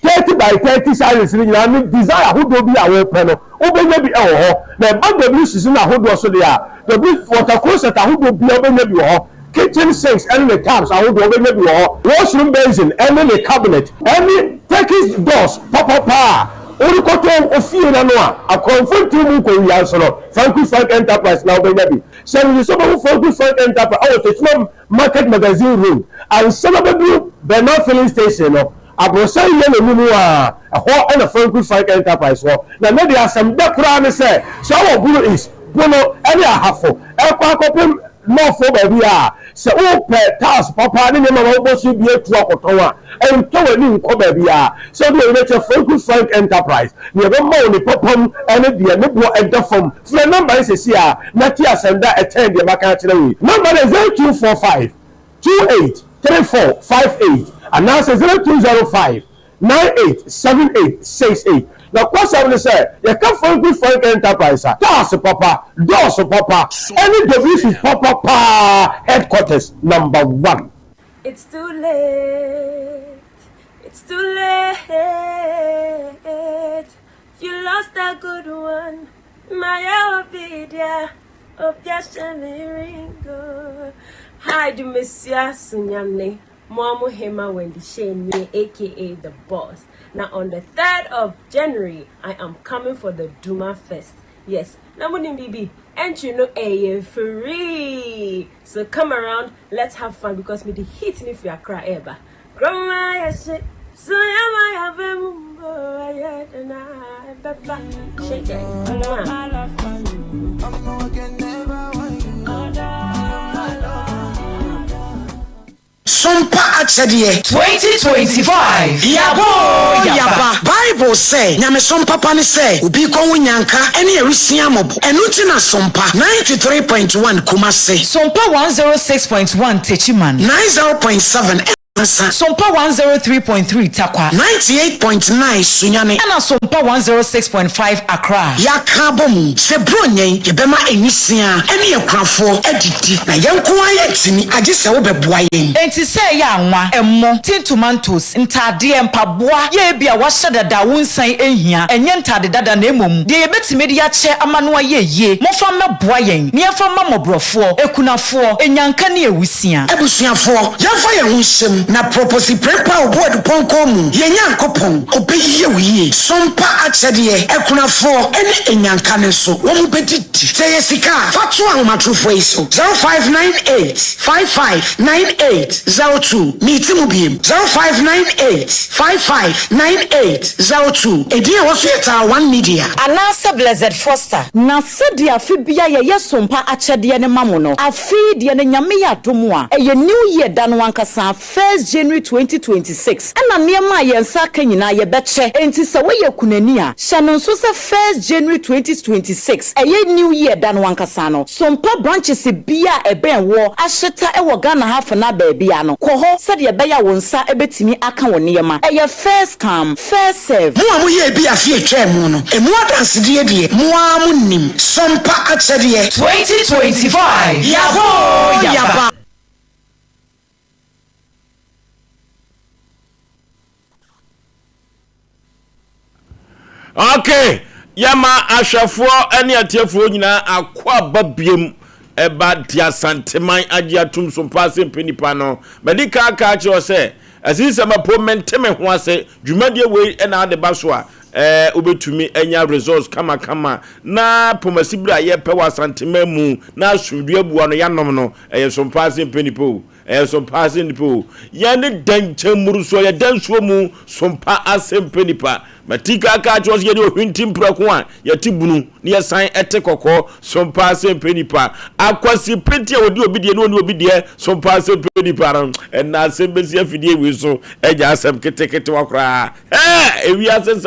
S12: 30 by 30 size. And desire who do be our panel. Open maybe now, but the blue season who do so they are. The blue water closet who do be open maybe kitchen sinks and the taps I would open maybe washroom basin and the cabinet. Any Turkish doors, papa. Orukoto Ophelia Noa, a confront team who Frank Enterprise now baby. So you so Frank Enterprise, oh, market magazine room, and some of the blue Bernard filling station. I was saying, a whole and a Frank Enterprise. Now, there are some background say, so our blue is Bono, any half no for baby. So, per task, papa, and never should be a truck or tower, and tower new baby. So, the Frank Enterprise. Never more the popum and the Nebo and the form. The number is here, Natias and that attend the Macatry. Number is 0245 283458, and now says 0205 987868. Now, what's I will say? You come from good Frank Enterprise. That's papa, doors papa, any division papa, headquarters number 1.
S11: It's too late. It's too late. You lost a good one. My obedience of just a ringo. Hi, do Monsieur Sunyamne. Momo Hema Wendy Shane, aka the boss. Now on the 3rd of January, I am coming for the Duma Fest. Yes, Namunim BB, and you know free. So come around, let's have fun because me the hit me if you are cry ever. Grandma, shit. So I have a and I shake it.
S10: Sompa Achadie 2025 Yaba Bible say Nyame Sompa pani say Ubi kwa unyanka Eni erisia mobo Enuti na Sompa 93.1 Kumase
S13: Sompa 106.1 Techiman
S10: 90.7 Sompa 103.3 Takwa 98.9 Sunyane and Sompa 106.5 Accra. Yakabom Sebronye Yebema Enisia Eni Ekrafo Editi na Yanko Ayetini Ajise Obeboayen. Enti say ya nwa emmo tin tomatoes ntade mpaboa ye bia wahye da wonsan ehia enye ntade dada na emom de yebetime de ya che amano ye mofa meboa yen ne yafa mamobrofo ekunafo enyanka ne ewusia ebusuafo yafa ye hunhyem na proposi prepa oboard ponkomu yenya nkopon obeyiye wiye sompa achede ekunafo ene enyanka ne so wo mu bediti say sika fatu ahomatrofo iso 0598559802 mitimu biem 0598559802 edi wo fieta 1 media anasa blessed foster na sedia fibia ye sompa achede ne mamono afi de ne nyame ya domo a eye new year dan wankasa 1st January 2026 ana niema yensa kanyina ye beche enti se we yekunani a shanon so se 1st January 2026 eye new year dan wankasa no sompa branches bia eben wo ahyeta ewo Ghana half na baabia no koho se de be ya wonsa ebetimi aka wo niema eye first come first serve mo amoye bia fie twem no emu adanse de mo amunim sompa achede 2025 yabo yaba.
S1: Okay, yama ashafo ene atiefo nyina akwa babiem eba dia santeman agiatum Sompa Asem Mpe Nipa no medika aka che o se asisa mapo menteme ho ase dwumadie we ena ade baso a obetumi enya results kama na pomasibra ye pewa santeman mu na asumdue abuwa no yanom no Sompa Asem Mpe Nipa Sompa Asem Nipa yane danchemuru so ya dansuo mu Sompa Asem Mpe Nipa matika aka chos ye de ohwintim prako a yatibunu ne yesan etekoko Sompa Asem Mpe Nipa akwasi penti odi obidie no obidie Sompa Asem Mpe Nipa na asem besi afidie wi so eja asem ketekete wakra ewi asem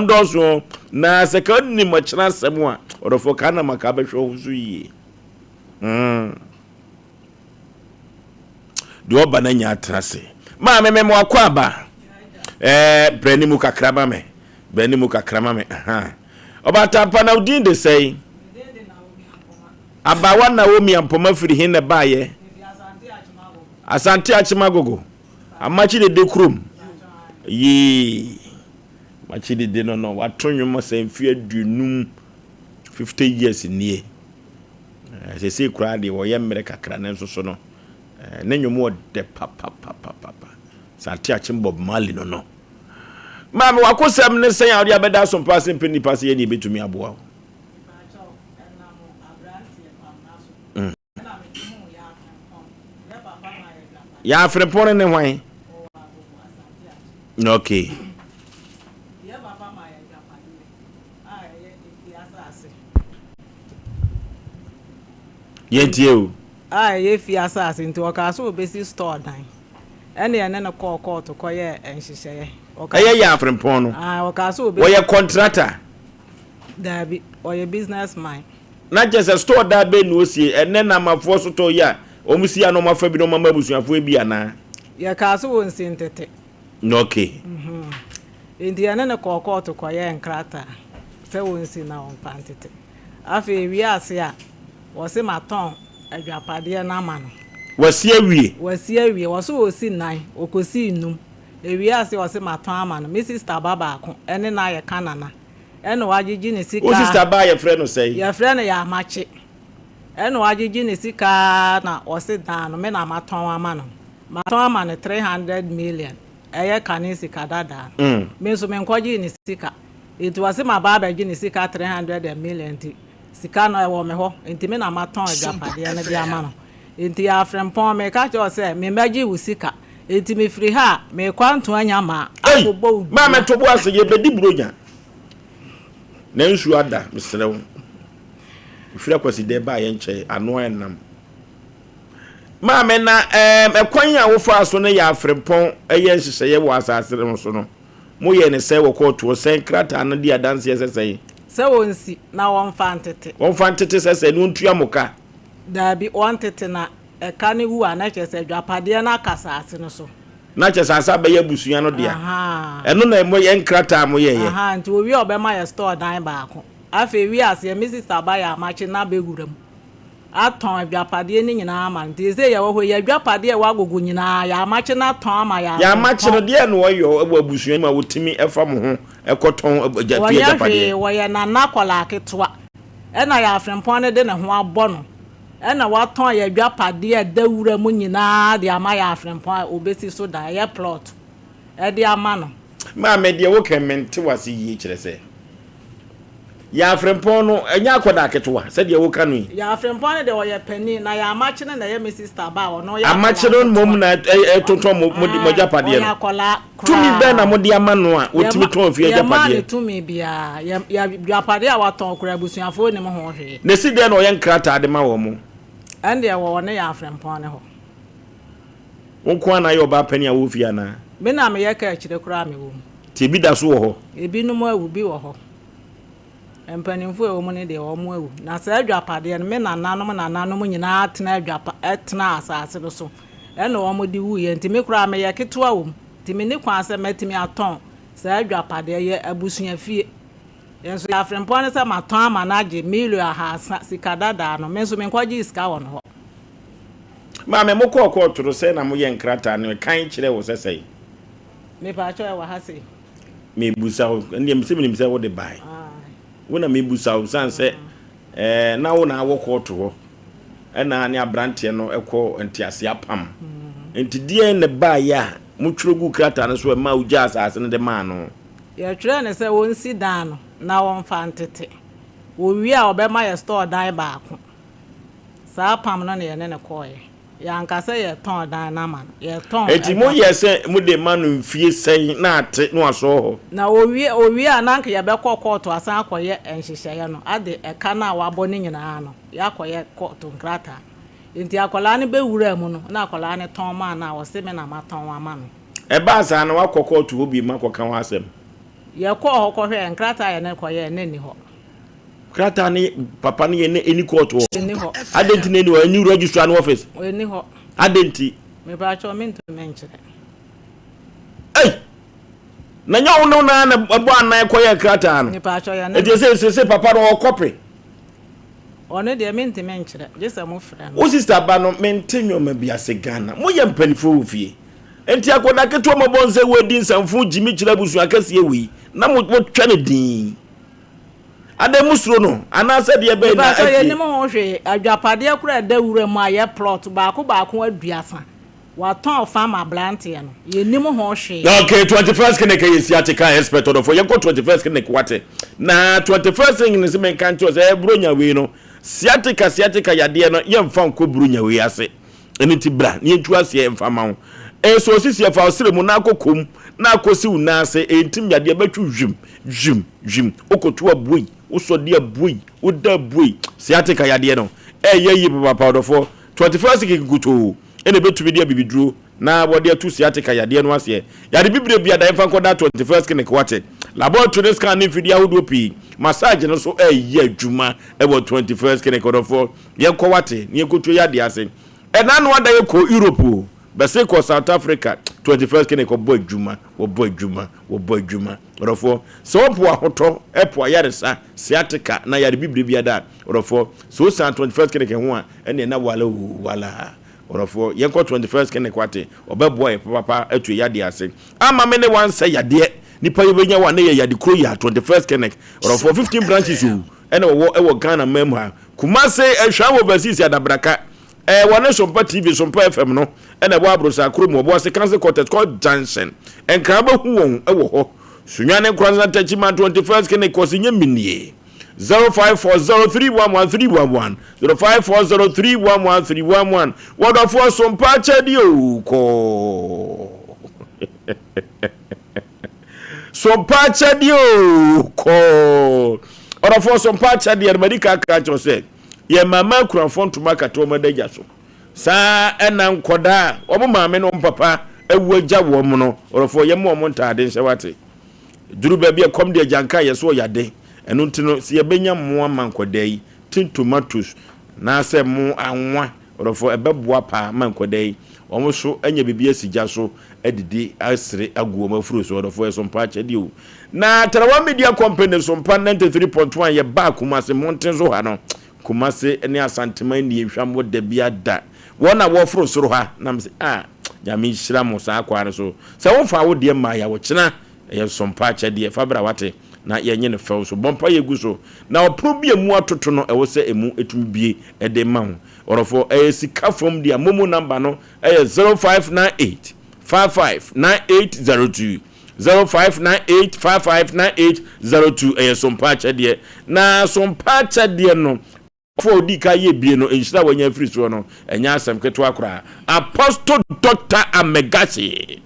S1: doso na second ni machina semwa orofo kana makabe hwo so yi do bananya atrase ma mememo akwaba breni mu kakrama me obata pa na udin de sei abawa na wo mi ampoma firi hin na baye asante achimagogo amachi de krum yi machi de no watonwom senfi adunum 50 years nie se kura de wo ye mere kakra na nso so no na nyomo de papa Santi achim Bob Marley no mama wakosem ne sen awde abeda Sompa Asem Mpe Nipa se ye ni betumi aboa ya frepone ne hwan okay yentie
S13: ye fi asase nti okaso obesi store dan ene na call to koye enhihye
S1: okay ya frempon no
S13: okaso obesi
S1: oye contractor
S13: dabi oye businessman
S1: na just store da be no osie ene na mafo so to ya omusi ya no mafa bi no mama busuafo bi ana
S13: ya kaso wonsi ntete
S1: okay
S13: enti ene na call to koye enkrata se wonsi na onpantete afi wi ase a wo se maton adwapade na amano
S1: wasi awie
S13: waso osi nan okosi num ewie ase wase maton amano mi sister baba ako ene na ye kanana ene wagigi ne sika
S1: o sister ba ye frɛ no sei
S13: ye frɛ no ya amache ene wagigi ne sika na wase dan no me na maton amano 300 million eye kane sika dada me so me nkogi ne sika etu wase mababa gi ne sika 300 million ti sika no e wo me ho enti me na maton adwapade na bi amano enti afrempon me ka cho se me magi wusika enti me free ha me kwanto anya ma akobɔ
S1: ma me tobo ase ye bedi bronya na nsu ada mesrew free akwasi de ba ye nche ano enam ma me na ekwan a wo fa so ne ya afrempon eye nhihye ye wo asase no so no mo ye ne se wo koto sen krata na di adanse ye sesei
S13: se wonsi na won fantete
S1: sese no ntua moka
S13: dabi wantete na ɛka ne wu a na kyerɛ sɛ adwapadeɛ no aka asase no so
S1: na kyerɛ sɛ asa bɛyɛ abusua no dea ɛno na mo yɛ nkrataa mo yɛyɛ
S13: nti owi a ɔbɛma yɛ store dan baako afei wi ase mi sister ba ya amache na begura mu aton adwapadeɛ ni nyinaa ma nti sɛ yɛ wɔ hɔ yɛ adwapadeɛ wa gogo nyinaa ya amache na ton ama ya
S1: amache no deɛ no wɔyɔ abu abusua ma wotimi ɛfa mo ho ɛkɔtɔn adwapadeɛ
S13: wɔyɛ nana kɔla aketewa ɛna ya afrempɔn ne de ne ho abɔ no ɛna waton yɛ adwapadeɛ dawura mu nyinaa de ama ya afrempɔn obesi so da yɛ plot ɛde ama no
S1: ma me deɛ wo kan mente wase yie kyerɛ sɛ ya frempon no enya akoda aketewa se de wo kanu
S13: ya frempon de wo ye pani na ya amache na ye me sister ba wo no
S1: ya amache no mom na tonton mo japade no tumi be na mo de ama no a otimi ton fie japade
S13: ya tumi bia ya japade a waton kura busuafo ni mo ho hwe
S1: ne si de na o ye nkrata de ma wo mo
S13: ande wo ne ya frempon ne ho
S1: wonko na ye oba pani a wo fie na
S13: me na me ye ka akire kura me wo
S1: ti bi da so wo ho
S13: ebi no mo awu bi wo ho empanimfo e wo mu ne de wo mu awu na sa adwapade no me nananom nyina atena adwapa etena asase no so e no wo mu di wu ye ntimi kura me ye ketewa wo ntimi ne kwa se metimi aton sa adwapade ye abusua fie yenso ya frempon ne se maton amanaje milio ahasa sikadada no me so me nkwaji iska wo no ho
S1: ma me mokọ toro se na mo ye nkrata ne kan kire wo sesei
S13: me pa cho e wa ha se
S1: me busa ndiem se me nimse wo de bai wona me busa wo san se na wo na wo ko to na ne abrante no ekọ ntiase apam enti die ne ba ya mo twrogu krata no so ma uja asase ne de ma no
S13: ye twre ne se won si dan no na won fa ntete wo wi a obema ye store dan baako sa apam no ne ne koye ya nkase ye ton dan na man ye ton
S1: enti mo ye se mo de manu mfie sen na ate no aso ho
S13: na owi a nanka ye be kokko asan akoye enhyehyeye no ade eka na wabo ne nyina no ya akoye koto nkrata enti akola ne be wura mu no na akola ne ton ma na wo se me na maton wa ma no
S1: e ba sa na wakokko to obi makoka ho asem
S13: ye ko ho ko hwe nkrata ye ne koye ne ni ho
S1: krata ni papa ni ne eni court wo
S13: eni ho
S1: adenti ne ni wo eni register no office
S13: eni ho
S1: adenti
S13: me ba cho me menchire
S1: na nya wo no na abo anan koye krata no
S13: me ba cho ya na
S1: e se papa no copy
S13: one de me menchire just am fra
S1: no o sister ba no mentenyo ma bia se Ghana mo ye mpanifo ofie enti akoda keto mo bonse wedi nsamfu jimi kira busu akase ewi na mo twa ne din ade musuro no anase de be na
S13: afi ba ye ni mo ho hwe adwapade akura da wura mu aye plot baako aduasa waton farm blanty no ye ni mo ho hwe
S1: okay 21st clinic yes ya take expert of for ye go 21st clinic wate na 21st thing ni se men kan to say bronya we no siatika yade no ye mfa nko bronya we ase eni ti bra ni ntu ase ye mfa ma ho so osisi ya fa osire mu na akokom na akosi unase entim yade betwu jim okotu abui usodi abui uda abui siatika yade no yeyi papa odofo 21st kikuto ene betumi dia bibiduro na wode atu siatika yade no ase yade bibire bia da emfa nkoda 21st clinic wate laboratory scan ni fidi ahodo pi massage no so ye adwuma e 21st clinic odofo ye ko wate ni ekotu yade ase ena no wada ye ko Europe bese ko South Africa 21st clinic obo adwuma orofo so po ahoto epo yaresa siatika na yare bibire biada orofo so san 21st clinic ho a ene na wala orofo yenko 21st clinic wate obeboy papa atu yade ase ama me ne wan say yade nipa yebenya wa na yade kro ya 21st clinic orofo 15 branches ene wo Ghana memha Kumase ehwa wo basis ya dabraka wane Sompa TV Sompa FM no ene bo abrosa kromo bo se cancer quartet called Johnson enka ba hu won ewo ho sunwane kwanza tachima 21st kene kosinye minie 0540311311 0540311311 word of Sompa chadio ko Sompa chadio ko word of Sompa chadio medika ka chose ye mama kuranfon tumaka to madaja so sa ena nkoda omo maame no papa awuaja wo mo no orofo ye mo ntade nsewate duru ba bia kom de janka ye so yade enu ntino se ye benya mo ama nkoda yi tin tomatoes na se mo anwa orofo ebeboa pa man kodai omo so anya bibia sigya so edidi asre aguo mafuro so orofo Sompa chedi o na Tarawa Media Company Sompa 93.1 ye ba Kumase Mountain so ha no Kumase ne Asantema ni ehwamo da bia da wona wo furo soro ha na mse nyame hyira mo sa kware so se wo fa wo de ma ya wo kina ye Sompa chedi fabra wate na yenye ne fel so bompa yegu so na oprobi emu atoto no ewo se emu etumibie ede ma ho orofo sika from dia momo number no 0598 559802 0598559802 Sompa chede na Sompa chede no for dika ye bie no enhira wanya free so no enya asem keto akora Apostle Dr. Amegashi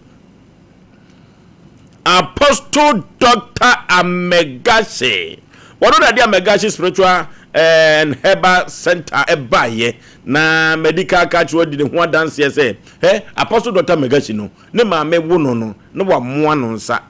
S1: Apostle Dr. Amegashi. One of the Amegashi spiritual and herbal center ebaye na medical catch what did one dance say Apostle Dr. Amegashi no ne ma me wo no wa moa no nsa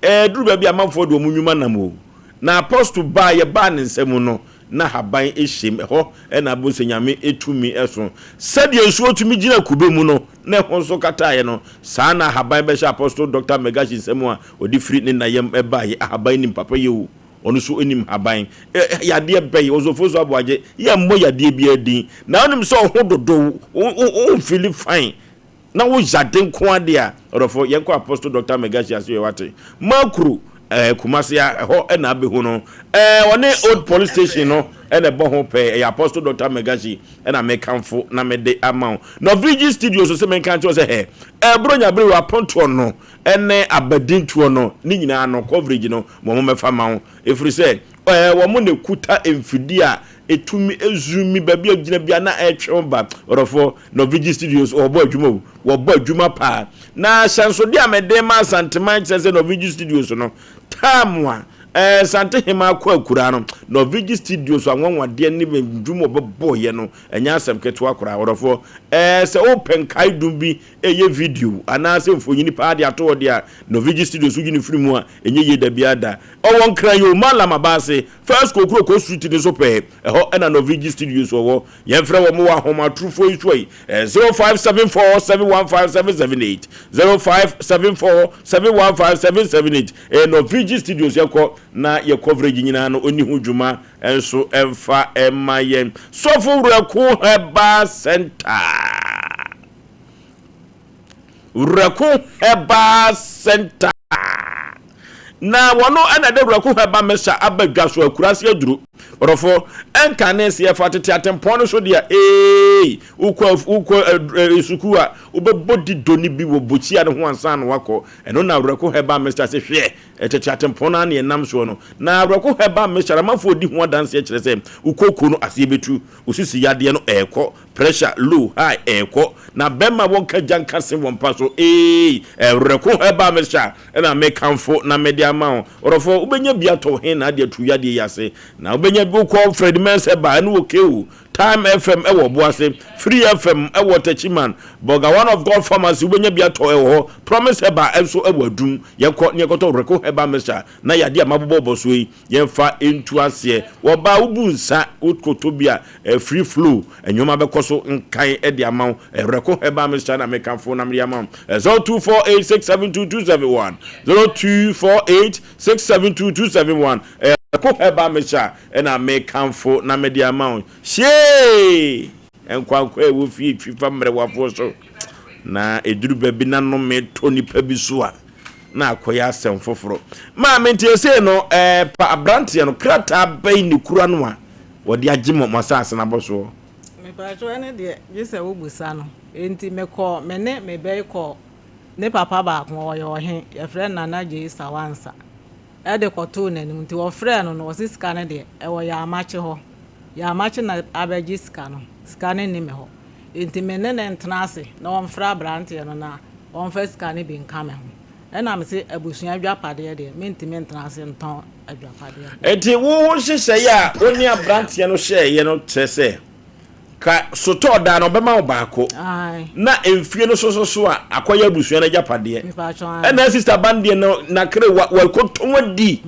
S1: duru ba bia manfo do munwuma na mo na apostle ba ye ba ne nsem no na haban ehiem ho na bo senyame etumi eso sade ensuo tumi gina kube mu no na ho so kataye no saa na haban be sha Apostle Dr. Amegashi nsem a odi free ne na yem ebaye haban nim papa ye o onu so enim haban yade be Osei Oforisuo Aboagye ye mmo yade bi adin na onim so ho dodo o feel fine na wo jaden ko ade a orofo yenko Apostle Dr. Amegashi aso ye wate makru Kumase ho na abehu no one old police station no na bo ho pe Apostle Dr. Amegashi na mekanfo na mede amount no VG studio so se menkan cho se bronya bre wa ponto no ene abadin tuo no ni nyina no coverage no mo mefa mawo efri se wo mo ne kuta emfidi a etumi ezumi babi agina bia na etwomba orofo no VG studios obo adwuma wo bo adwuma pa na sanso dia mede ma Santeman se no VG studios no tamwa sante hema kwa akura no VG studios anwanwade ne ndwuma obebo ye no enya asem keto akura orofo se open kaidum bi eye video ana se mfonyini pa de ato de a no VG studios ugini free mu a enye ye da biada owon kran yo malama base first kokuro ko street de so pe ho na no VG studios wo ye frɛ wo mo wa homa trufo isoi 0574715778 0574715778 no VG studios yakɔ na ye coverage nyina no oni hu dwuma enso emfa emayen sofo Reku Heba Center Reku Heba Center na wono ana de Reku Heba mesha abadwa so akurase aduru orofo enka ne se fatete atempon no so dia ukwa isuku a ubebodi doni bi wo bochia ne ho ansa no wako eno na Reku Heba mesha se hwe etete atempon na ne nam so no na Reku Heba mesha ramafo di ho danse kire se ukoko no ase betu osisi yade no eko pressure low high eko na bema wonka janka se won so Reku Heba mesha na mekanfo na media ma orofo ubenya biato he na de tu yade yase na ubenya bi ko Fred Mense ba na okeu Time FM ewo boase Free FM ewo Techiman Boga one of God farmers ubenya biato ewo Promise Heba enso ewo adum yekọ ne ekoto Reku Heba mesha na yade amabobo so yi yemfa entu ase wo ba ubu nsa utotobia free flow enyoma bekoso nkan e de amaw Reku Heba mesha na mekanfo na mri amaw 0248672271 0248672271 Reku Heba mesha na mekanfo na media amount she enkwankwa ewo fifa mre wafo so na eduru babi na no me toni pa bi so a na akoya asem foforo ma mentie se no pa abrante no krata bai ni kura no a wode agimo masase na boso
S13: me pa to ene de jese wo busa no enti meko mene me bai ko ne papa ba ko wo he ye friend nana je sawansa ede koto nanim nti wo friend no wo sika ne de e wo ya amache ho ya amache na abaji sika no sika ne ni me ho enti mene ne ntenase na wo mfra brante no na wo mfa sika ne bi nka me ho ena me se abusuan adwapade de menti ntenase nton adwapade
S1: enti wo hyehyɛ ya oni abrante no hye ye no tese ka soto da no bema baako na emfie no so a akoya abusuan adwapade ena sister bande no na kre wa kotonwa di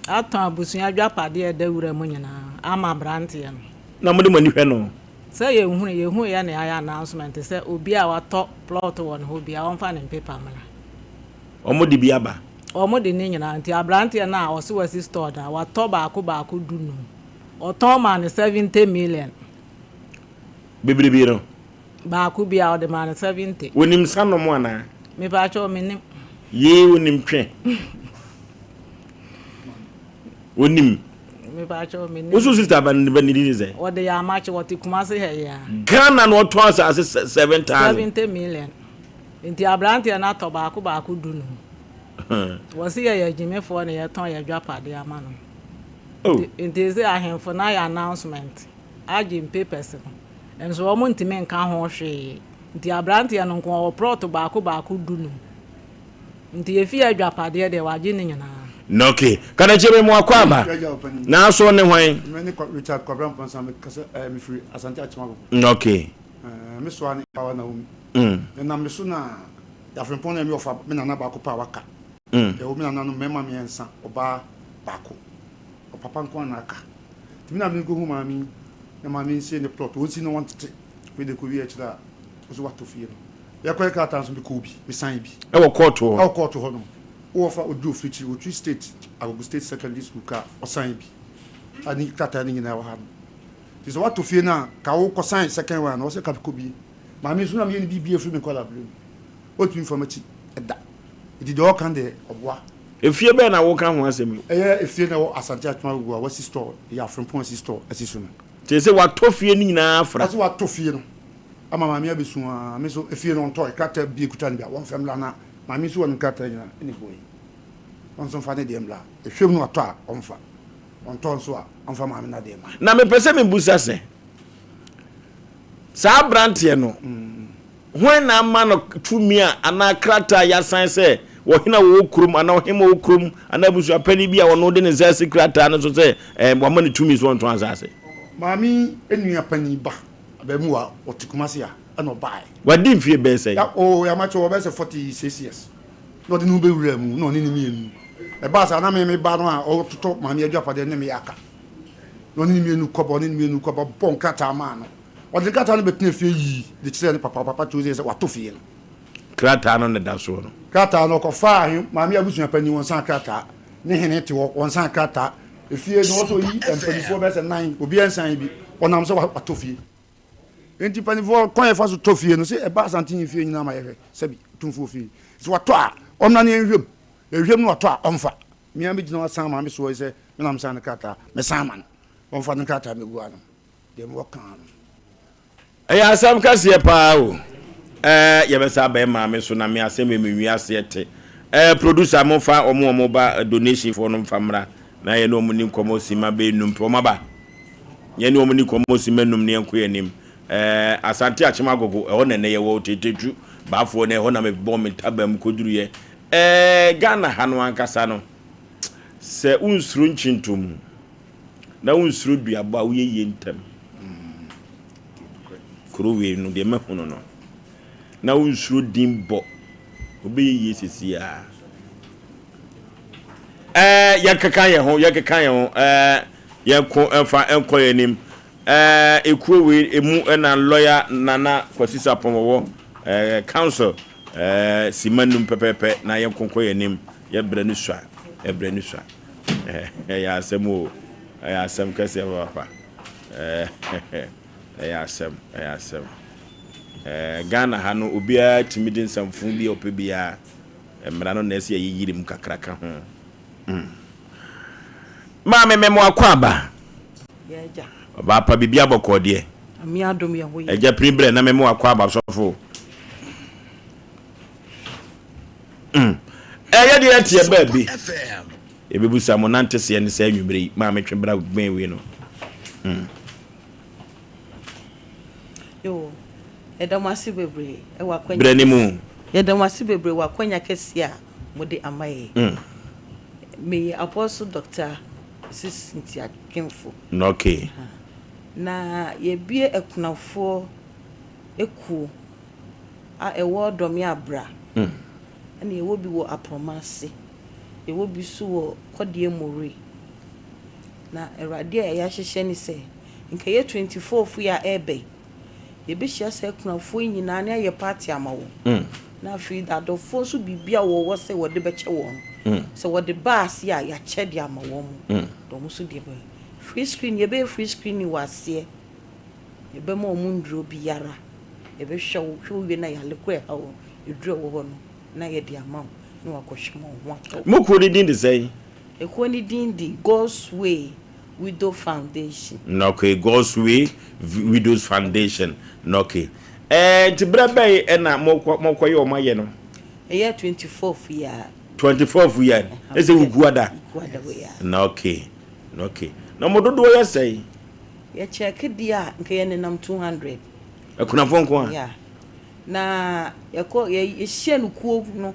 S13: aton abusuan adwapade da wura mu nyina ama brante no
S1: na mo de mani hwe no
S13: Say you ya na announcement say obi a wato plot won ho bia on fa ne paper mala.
S1: Omo di biaba.
S13: Omo de ne nyina nti abrante na o se wasi store da wato baako dunu. Oton man 70 million.
S1: Bibribi no.
S13: Baako bia o de man 70.
S1: Wonim sano mo ana.
S13: Me ba cho me nim.
S1: Ye wonim twe. Wonim.
S13: Me ba cho me nim.
S1: Oso sister ban ni ze.
S13: O de ya match what Kumasi he ya.
S1: Ghana no to as
S13: 70 million. Nti abrante na to baako dunu. Wasi ya jimefo na ya ton ya dwapade ama no.
S1: Oh.
S13: Nti ze ahemfo na ya announcement. Agim papers no. Enso omo ntime nka ho hwe. Nti abrante no nko prot baako dunu. Nti efi ya dwapade de waje ne nyina.
S1: Okay. Kana chebe mo akwaba. Na so ne hwan.
S2: Me ne Richard Kobram Ponsa me kasa me free Asante Achimako.
S1: Okay.
S2: Me so ani power na umi. Na me so na ya frempon na me ofa me na baako pa waka. E o me na no mema me ensa oba baako. O papa nko na aka. Timi na me go hu mami na mami nse ne plot won si no want to we de ko wi achira so wato fie no. Ya kwa ka tan so be ko bi me san bi.
S1: E wo court ho.
S2: E wo court ho no. Ofa odu ofrichi Otu State Agogo State Secondary School ka osan bi ani tata ni nyina wa ha tiso wato fie na ka wo ko san second one no se ka ko bi ma me so na me ni bibie firi me kola blue otu informati eda idi do kan de obwa
S1: efie be na wo kan ho asem
S2: efie na wo Asante Atuma go wa store ya frempon store asiso no
S1: te se wato fie ni nyina afra
S2: aso wato fie no ama ma me abesu a me so efie no nto kata bi ekuta ni bia won famla na mami so won kata nyina eni boy on so fa ne dem la e hwem no ato a on fa on ton so a on fa mami na dem
S1: na me pese me busa se sa brante no when na ma no tumi a ana krata ya san se wo hina wo krum ana wo hima wo krum ana busu apani bia wo no de ne zase krata no so se wo ma ne tumi so on ton asase
S2: mami enu apani ba abemu a otikumase a ana bai
S1: wadi mfie be se
S2: ya o ya macho wo be se 46 years no de no be wura mu no ni ni mienu e ba sa na me ba no a o toto mami adwapade ne me yaka no ni mienu kobo ni mienu kobo bon kata ma no o de kata no betene fie yi de kire ne papa choose se wato fie no
S1: krata no ne da so no
S2: kata no ko fa ahi mami abusu apani won san kata ne hene te won san kata e fie no so yi empanifo be se 9 obi ensan bi onam se wato fie enti panifo kon e fa so to fie no se e ba santin fie nyina ma ye se bi tumfo fie so wato a omna ne ehwem no wato a omfa mi am gina wasan ma me so se me nam san kata me san man omfa ne kata me gua no dem wo kan no
S1: eya asam kase pa o ye be sa ba ma me so na me asem me wi ase ete producer mo fa omo ba donation for no famra na ye no mo ni komo sima be num poma ba ye no mo ni komo sima num ne enko yanim Asante Achima gogo e ho nene ye wo tetetu baafo ne ho na me bom tabam koduru ye Ghana hanu ankasa no se unsuru nchintum na unsuru duaba wo ye ntem kuruwe no de mahuno no na unsuru dimbo obi ye sisi a yakaka ye ho ye ko enfa enko yanim ekuwe emu na lawyer nana kwasisa pomowo council simanum pepepe na ye konko yanim ye branu swa ya asem ya asem kase papa ya asem Ghana hanu obia timidin samfun bi opebia emra no na ese yirim kakraka ho ma me memo akwaba
S14: yeja
S1: ba pa bibia bokode
S14: ami adom ye ho ye
S1: eja pribre na memo akwaba sofo ye de atie ba bi e bebusa mo nante se ne sa anwumre ma me twebra gben we no
S14: yo edamasi bebre e wa kwanya
S1: branimu
S14: edamasi bebre wa kwanya kese a mode amaye me apostle doctor Cynthia Kimfo
S1: okay
S14: na ye bie ekunafo eku a ewo dom ya bra na ewo bi wo apromase ewo bi so wo kodie mori na erade a ya hyehye ni se nka ye 24 fu ya ebe yɛbɛhyia sɛ akunafoɔ nyinaa ne ayɛ party ama wɔn na afei dadɔfoɔ nso biribia wɔwɔ sɛ wɔde bɛkyɛ wɔn sɛ wɔde baase a yɛakyɛ de ama wɔn dɔm nso deɛ free screen yɛbɛyɛ free screen wɔ aseɛ yɛbɛma wɔn nduro biara yɛbɛhwɛ wo hwɛ wie na yɛale kɔ ɛha wɔ eduro wɔ hɔ no na yɛde ama wo na wakɔhwɛ ma wo ho atɔ
S1: mo ko ni din de sɛ
S14: ɛkɔ ni din di God's Way Widow Foundation.
S1: Okay, God's Way Widows Foundation. Okay. Tibrebe ena moko ye o maye no.
S14: 24th year.
S1: 24th year. Ese uguada.
S14: Uguada we ya.
S1: Okay. Okay. Na mododo ye say.
S14: Ye check dia nke ye nenam 200.
S1: Ekuna fonko a.
S14: Yeah. Na ye hye no kuo no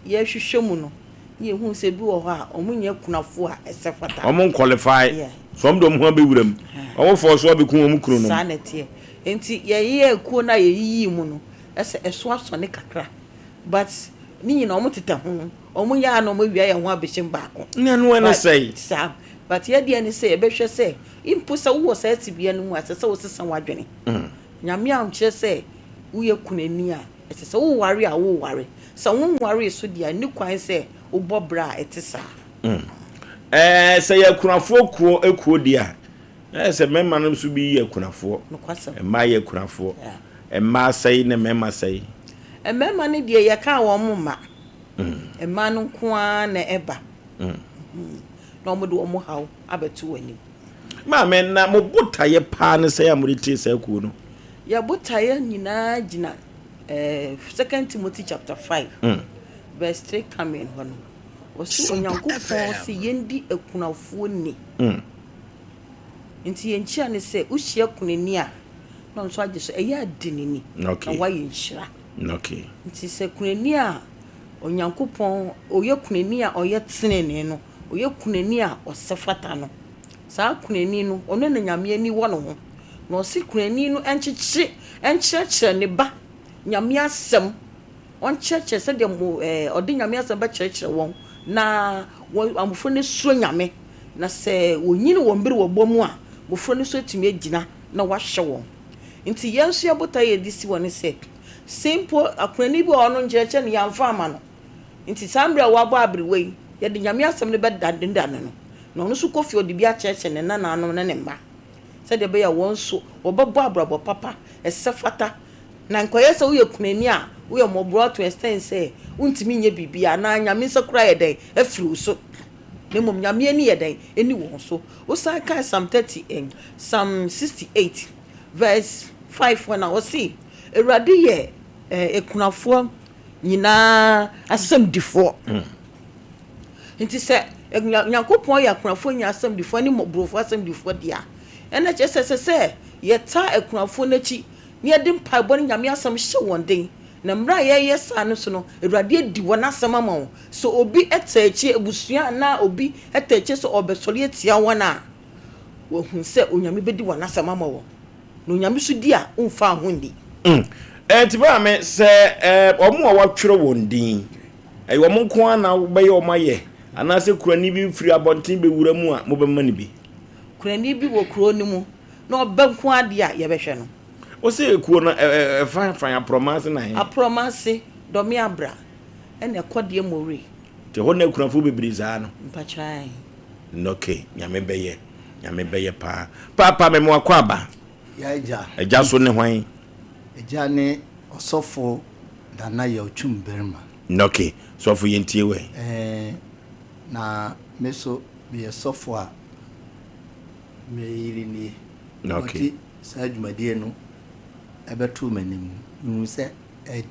S14: ye hwehwɛ mu no. Ye hu se bi wo ho a omunye kunafo a esefata.
S1: Omon qualify. Some do ho be wuram. Owo for so be kun omu kuro no.
S14: Sanete. Enti ye kuo na ye yi mu no. Ese eso aso ne kakra. But ni nyina omo teta ho. Omo ya na omo wia ye ho abehim baako.
S1: Na no na say.
S14: Sam. But ye de ani say e behwe say impo sa wo sa tibia no mu asese wo sesa wadwene. Nyame a nche say wo ye kunani a asese wo ware a wo ware. Sa wo ware so dia ni kwan say ubobra etisa
S1: say akunafo kuo ekuo dia say memma no so bi akunafo emma ye akunafo emma say ne memma say
S14: memma ne dia ye ka wo mma emma no koa na eba no mo do mo hawo abetu wani
S1: ma men na mo botaye pa ne say amuriti say kuo no
S14: ya botaye nyina gina 2 Timothy chapter 5 verse 3 coming hono osi onyankopon si yendi akunafo ni nti yenchia ne se uhia kunani a no nso age so eya adinini na waye nhira
S1: okay
S14: nti se kunani a onyankopon oye kunani a oye tenene no oye kunani a osefata no saa kunani no ono na nyame ani wo no ho na osi kunani no enkyekye ne ba nyame asem on church said dem odi nyame asem ba church won na amufo ne so nyame na se wonyini wombere wobomu a mufo ne so timi agina na wahye won nti yenso yabota ye disi won se simple akwani bi ono njeche ne yamfa ama no nti sambra wabo abrewei ye de nyame asem ne bedadenda no na ono so kofi odi bi a church ne na no ne mba se de be ya won so obabo abrabo papa esefata na nkoye se wo ye kunani a wo ye mo brought to extend say untimi nye bibia na nyame se kura ye den afiri so ne mom nyame ani ye den eni wo so wo sa kai Psalm 30 Psalm 68 verse 5 when I was see Ewurade ye ekunafo nyina asem difo nti se Nyankopon ye ekunafo nya asem difo ni mo brofo asem difo dia ena che se ye ta ekunafo nachi ni edim paibɔ ne nyame asam hye wɔn na mra ye sa no so no Ewurade di wɔn asam ama wo so obi etaachi ebusua na obi etaachi so obesɔre etia wɔn a wo hu sɛ onyame bedi wɔn asam ama wo na onyame so di a umfa ho ndi
S1: tiba me sɛ ɔmo a watwere wɔn din ɛyɛ ɔmo nko ana bɛyɛ ɔmo ayɛ anase kurani bi firi abɔnten bewura mu a mo bɛma ne bi
S14: kurani bi wɔ kuro ni mu na ɔbɛnko ade a yɛbɛhwɛ no
S1: Osei kuo na fan apromase na he
S14: apromase domi abra ene kodie mori
S1: te ho na kunafo bebiri za no
S14: mpachai
S1: okay nyame beye papa me mo akwaba
S15: ya
S1: eja so ne hwan
S15: eja ne osofo dana ya otwum berma
S1: okay sofo yentie we
S15: na meso me sofo a me yiri ni
S1: okay
S15: sa dwumadie no ebetu manim nu se 18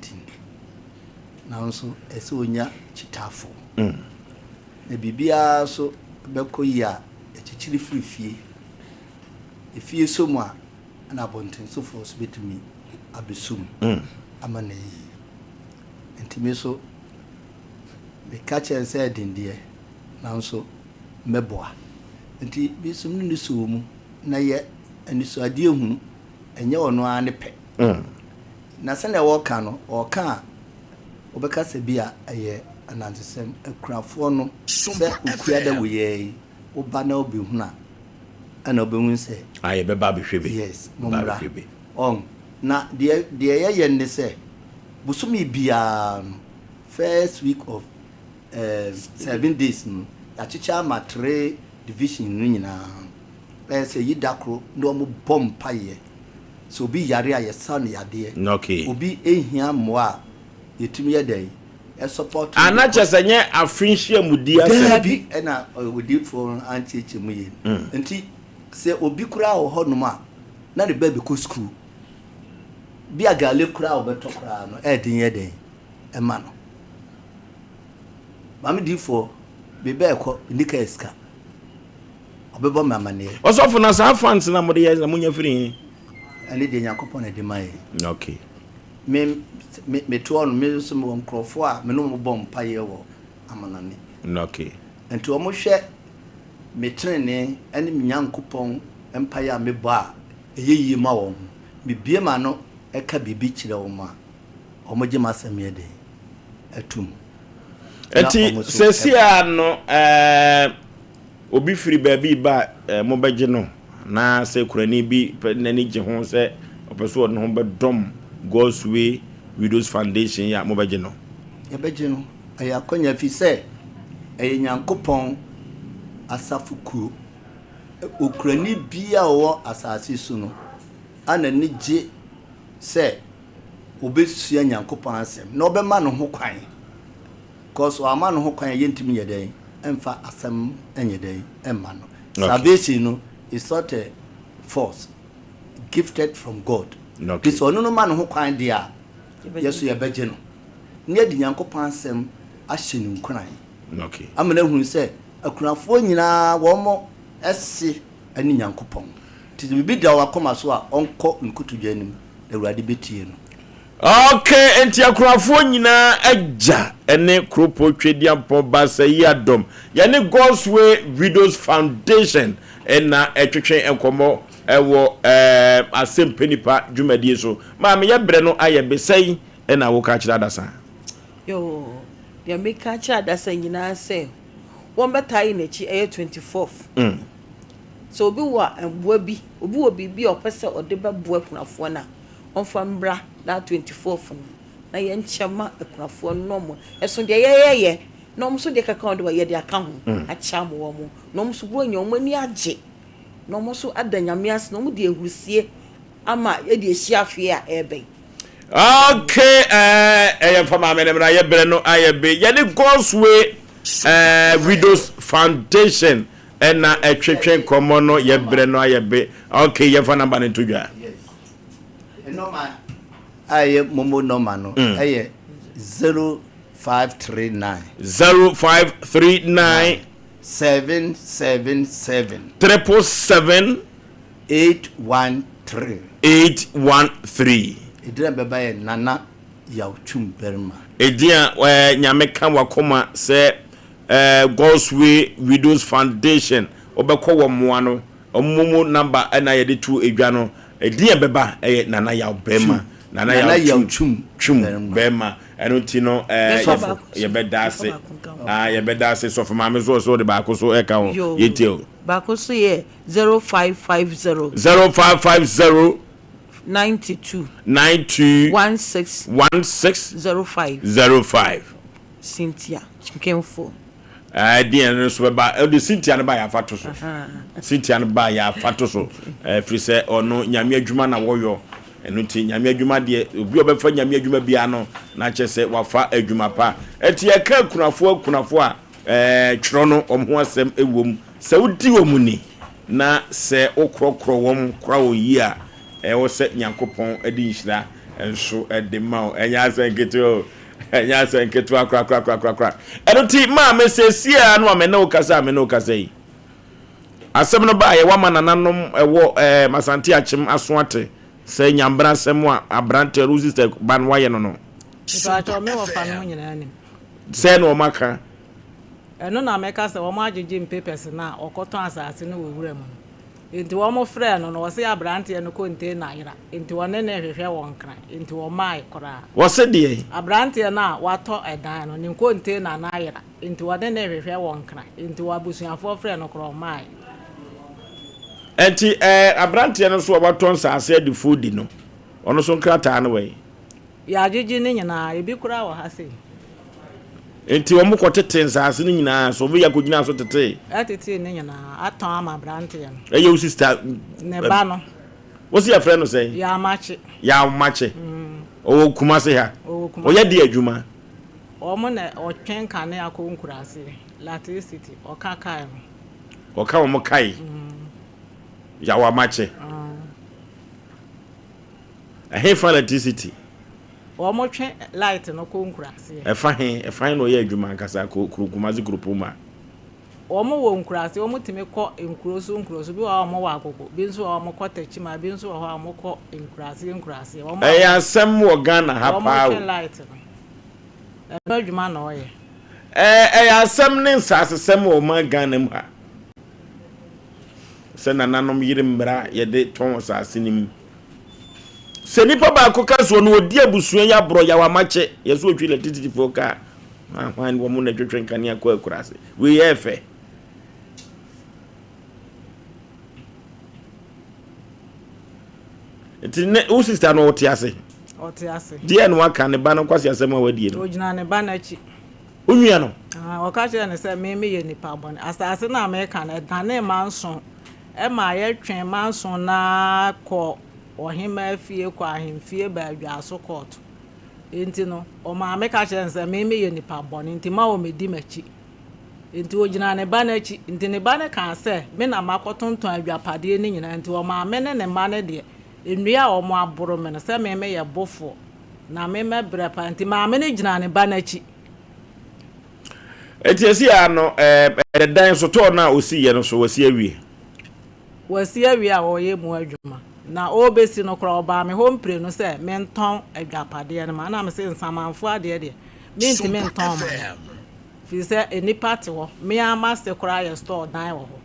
S15: na nso ese onya chitafo na bibia so bekoyi a echichiri frifie efie so mu a na bonten so for so betumi abesum amana yi ntime so me kache se dindie na nso meboa nti bisum ni so mu na ye ani so ade ehunu enye ono ane pe na se na wo ka no o ka obeka se bia eye anansesem akurafo no se ukua da woye oba na obehuna ana obehun se
S1: aye beba behwebe
S15: yes mumra on na de ye ne say busumi bia first week of 7 days no achicha ma 3 division no nyina say yidakro no mo bom paye so obi yare a yesan yade
S1: okay
S15: obi ehia mo a yetumi yedai e support
S1: ana chesenye afrinhia mudi ase
S15: bi na odi for anti mu ye nti se obi kura wo honom a na de baby ko school bi agale kura wo beto kura no e din yedai e ma no mama di for bebe ekọ ndika eska obebo mama ne
S1: osofo na sa fans na mo de ye na munya firi
S15: ani de yakopon na de mai
S1: okay
S15: me to on me so mo nkrofo a me no mo bom paye wo amanane
S1: okay
S15: enti o mo hwe me trene ani me yankopon empaye a me ba eyeyi ma wo me bie ma no eka bibi kire wo ma o mo gima samye de atum
S1: enti sesia no obi firi baabi ba mo begye no na se kurani bi nani gye ho se opeso no be dom God's Way Widows Foundation ya mo begye no
S15: ya begye no aya konya fi se nyankopon asafuku okurani bia wo asase su no ana ni gye se obesua nyankopon asem na obema no ho kwan cause o ama no ho kwan yentimi yeden emfa asem enyeden emma no salvation no is not a force gifted from God. Okay. This one no man ho kwan dia. Yesu ye beje no. Ne di Nyankopon asem ahye ni nkran.
S1: Okay.
S15: Amana hu se akunafo nyina wo mo ese ani Nyankopon. Ti bibi da wakoma so a onko nkutudwa nim Awurade betie no.
S1: Okay, enti akunafo nyina agya ene kropo twediampo Osei Yaw ya ne God's Way Widows Foundation ena etwetwe enkomo ewo Asem Mpe Nipa dwumadie so ma me yebre no aye besai ena wo ka kira dasa
S14: yo ya me ka kira dasa nyina se won betai na chi 24th so obi wa emboa bi obi wo bibi opese ode beboa kunafo na onfa mbra na 24th na ye nchema kunafo no mo eso de ye no mo so de kaka ode wa ye de aka ho acha mo wo mo no mo so bo nya mo ni age no mo so adanyamias no mo de ehurusie ama ye de ehia afie a ebe
S1: okay eya fama me na ye bre no ayebe ye ne God's Way Widows Foundation ena etwetwe komo no ye bre no ayebe okay ye fa number ne todwa
S15: no man aye momo no man no aye 0539 777 813 Edina beba ye nana yaw twum berma
S1: edia nyame kan wakoma se God's Way Widows Foundation obekọ wo moa no omumu number na ye de tu edwa no edia beba nana yaw berma nana yaw twum berma eno ti no ye bedase ye bedase so for mame so de ba ko so e ka ho yetio
S14: ba ko so ye 0550 92 16 Cynthia Chinkemfo
S1: dia no so ba the Cynthia no ba ya fato so Cynthia no ba ya fato so free say ono nyame adwuma na woyo eno ti nyame adwuma de obi obefa nyame adwuma bia no na che se wafa adwuma pa eti e ka kunafo a twro no omho asem ewom se wodi womuni na se okrokro wom kra oyi a wo se nyankopon edi nhira enso ede ma enya senketo akra eno ti ma mesesia no amene okasa yi asem no ba ye wama nananom ewo masante achim asoate se nyambra asem a abrante rusi ban waye no
S13: ifa to me wo fa no nyina ni
S1: se no maka
S13: eno na meka se wo ma agege papers na okoton asase no wewura mu enti wo mo frɛ no no wo se abrante no konte na yira enti wo ne hwehwɛ won kra enti wo mai kora
S1: wo se de
S13: abrante na wato edan no ne konte na na yira enti wo ne hwehwɛ won kra enti wo abusuafo frɛ no kora mai
S1: enti abrante no so wato nsase de food no ono so nkrata no we
S13: ya agigi ne nyina ebi kura wo ha sei
S1: enti wo mko tete nsase ne nyina so we ya kogina so tete
S13: atete ne nyina aton ama brante ya no
S1: eye wo sister
S13: ne ba no
S1: wo si ya friend no say
S13: ya mache
S1: o kuma se ha o ya di adwuma
S13: o mo na o twen kane akọ nkurase Latin City o ka kai no
S1: o ka mo kai ya wa mache he fa Latin City
S13: o mo twen light no ko nkurase
S1: e fa no ya adwuma kasa ko kurukumazi kurupuma
S13: o mo wo nkurase o mo timi kọ nkuroso bi wa mo wa akoko bi nso o mo kọ tachima bi nso o mo kọ nkurase o mo
S1: asem wo Ghana ha pa
S13: o mo light no adwuma na o ye
S1: asem ne nsasesem wo ma Ghana mu ha se nananom yire mbra ye de ton sase nim se nipa ba ko kaso no odi abusuan ya bro ya wa mache yeso otwi la tititifo ka ahwan wo mu na twetwen kania ko akurase we ye fe etine o sister no otiase die no aka ne ba no kwase asem awadie no
S13: ojina ne ba na chi
S1: onwia no
S13: o ka che ne se me ye nipa bon asase na America na dane manso e ma ye twen manso na ko ohima fie kwa ahemfie ba adwaso court enti no o ma America che ne se me ye nipa bon enti ma o medi machi enti ojina ne ba na chi enti ne ba ne kan se me na makotonton adwapade ni nyina enti o ma me ne ma ne de enua o mo aboro me no se me ye bofo na me brepa enti ma me ne gina ne ba na chi
S1: etiesi ano dan so to na osi ye no so wasi awie
S13: a o ye mu adwuma na o besi no kra oba me home pre no se me nton adwapade no ma na me se nsamanfo ade de me nti me nton ma fi se enipa te ho me ama se kra ye store dan wo ho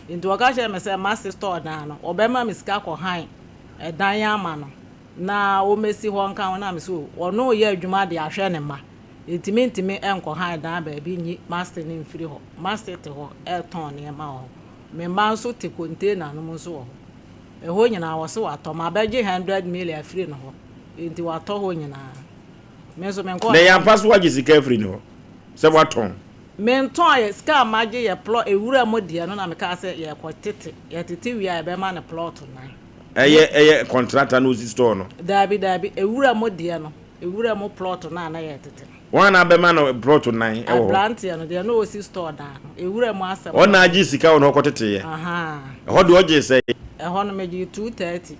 S13: nti o ka she me se ma se store dan no obema me sika ko han dan ya ama no na o mesi ho nka na me so ono ye adwuma de ahwe ne ma intimi enko han dan ba bi nyi master ni mfiri ho master te ho ton ne ma ho me ma nso te container no nso ho ho nyina wo se wato ma ba je 100 million free no ho enti wato ho nyina me so me nko
S1: na ya pass wa ji sika free no se waton
S13: me nton ye ska ma je ye plot ewura modie no na me ka se ye ko tete wi a be ma ne plot na
S1: eye contractor no store no
S13: dabi ewura modie no ewura mo plot na ye tete
S1: wana be man no plot 9
S13: ewo Atlantia no de no osi store da ewura mo asem
S1: ona agi sika ono kotete ye ho de oje say
S13: ho no meji 230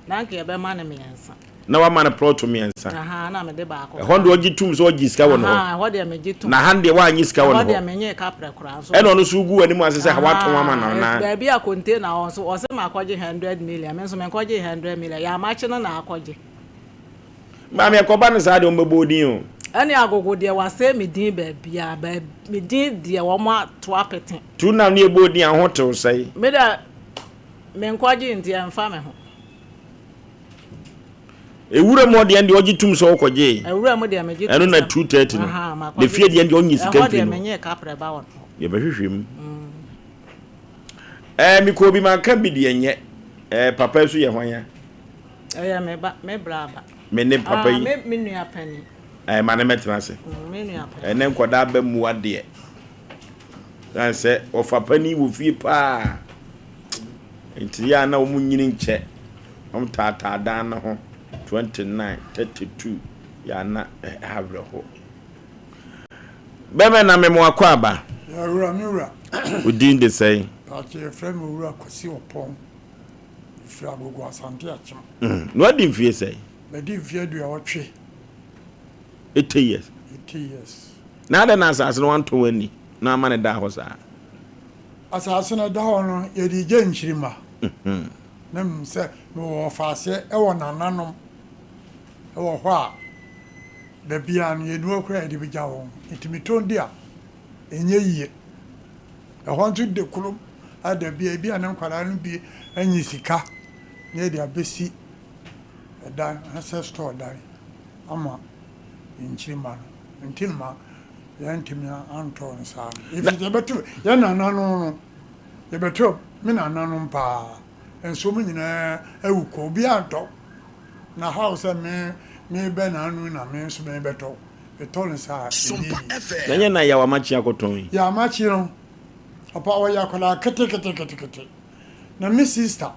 S13: na nke be man me yansa
S1: na wa man plot me yansa
S13: na me de ba ko
S1: ho de oji tum so oji sika wono
S13: ho de meji tum
S1: na hande wa anyi sika wono
S13: ho de menye kapra kura so
S1: e no so ugu ani mu asese ha waton wa man na
S13: ba bia container on so o se ma kwaje 100 million me so me kwaje 100 million ya ma chi no na akwaje
S1: ma me akoba ne sa de o mbodin o
S13: ani agogo de wa se me din ba bia ba me din de wo mo to apeten
S1: tu na ne ebodin ahoto sai
S13: me da me nkwaje nti amfa me ho
S1: ewura mo de ande oji tum so okoje
S13: ewura mo de meji
S1: enu na 230 no de fie de ande onyi sika
S13: fie no menye kapre ba won
S1: ye behwehwem mi ko bi man kan bi de enye papa su ye hwan
S13: ya me braba
S1: me ne papa yi
S13: me nua pani
S1: ma ne metrase
S13: me nua pani
S1: ene nkoda ba mu ade dan se ofa pani wo fie pa enti ya na o mu nyini nche tata dan na ho 29 32 ya na havre ho bebe na me mo akwaba
S16: ya rura miura
S1: udin de say
S16: ati frame rura kosi opon fra gogo asante achim
S1: no adin fie say
S16: be din fie du a wotwe
S1: 8 years na da na asase no wanto wani na ama ne da ho sa
S16: asase na da ho no ye di je nchirima na mse no faase e wo nananom e wo ho a da bia no ye du okra di bia won itimiton dia enye yie e ho ntu de kulum ada bia na nkwara no bi anyi sika na dia besi da ancestor da ama inchima ntinma yantimia anton sa if you betu ya nanano ye betu me nanano pa enso mu nyina ewuko bi anto na house me be na anu na me so me beto beto sa
S1: nanye na ya wa machi akoton
S16: ya machi no opa o ya kola kete na me sister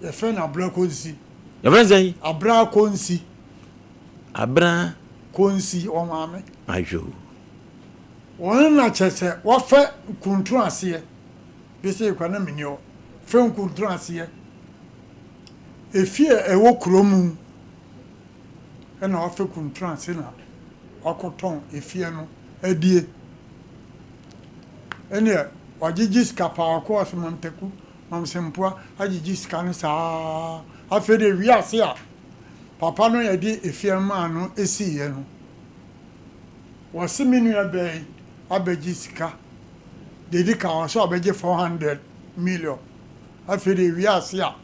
S16: ye fe na abra konsi
S1: ya friend
S16: abra konsi
S1: abra
S16: konsi o mame
S1: ajo
S16: won na chese wo fe kuntru ase be se kwa na menio fe kuntru ase efie ewo kromu na wo fe kuntru ase na wakoton efie no adie ene wagigi skapa ko asmanteku mamsempoa agigi skane sa afede wi ase a papa no yede efie ma no esi ye no wasiminu abai abegi sika dedi ka waso abegi 400 million afede wi ase a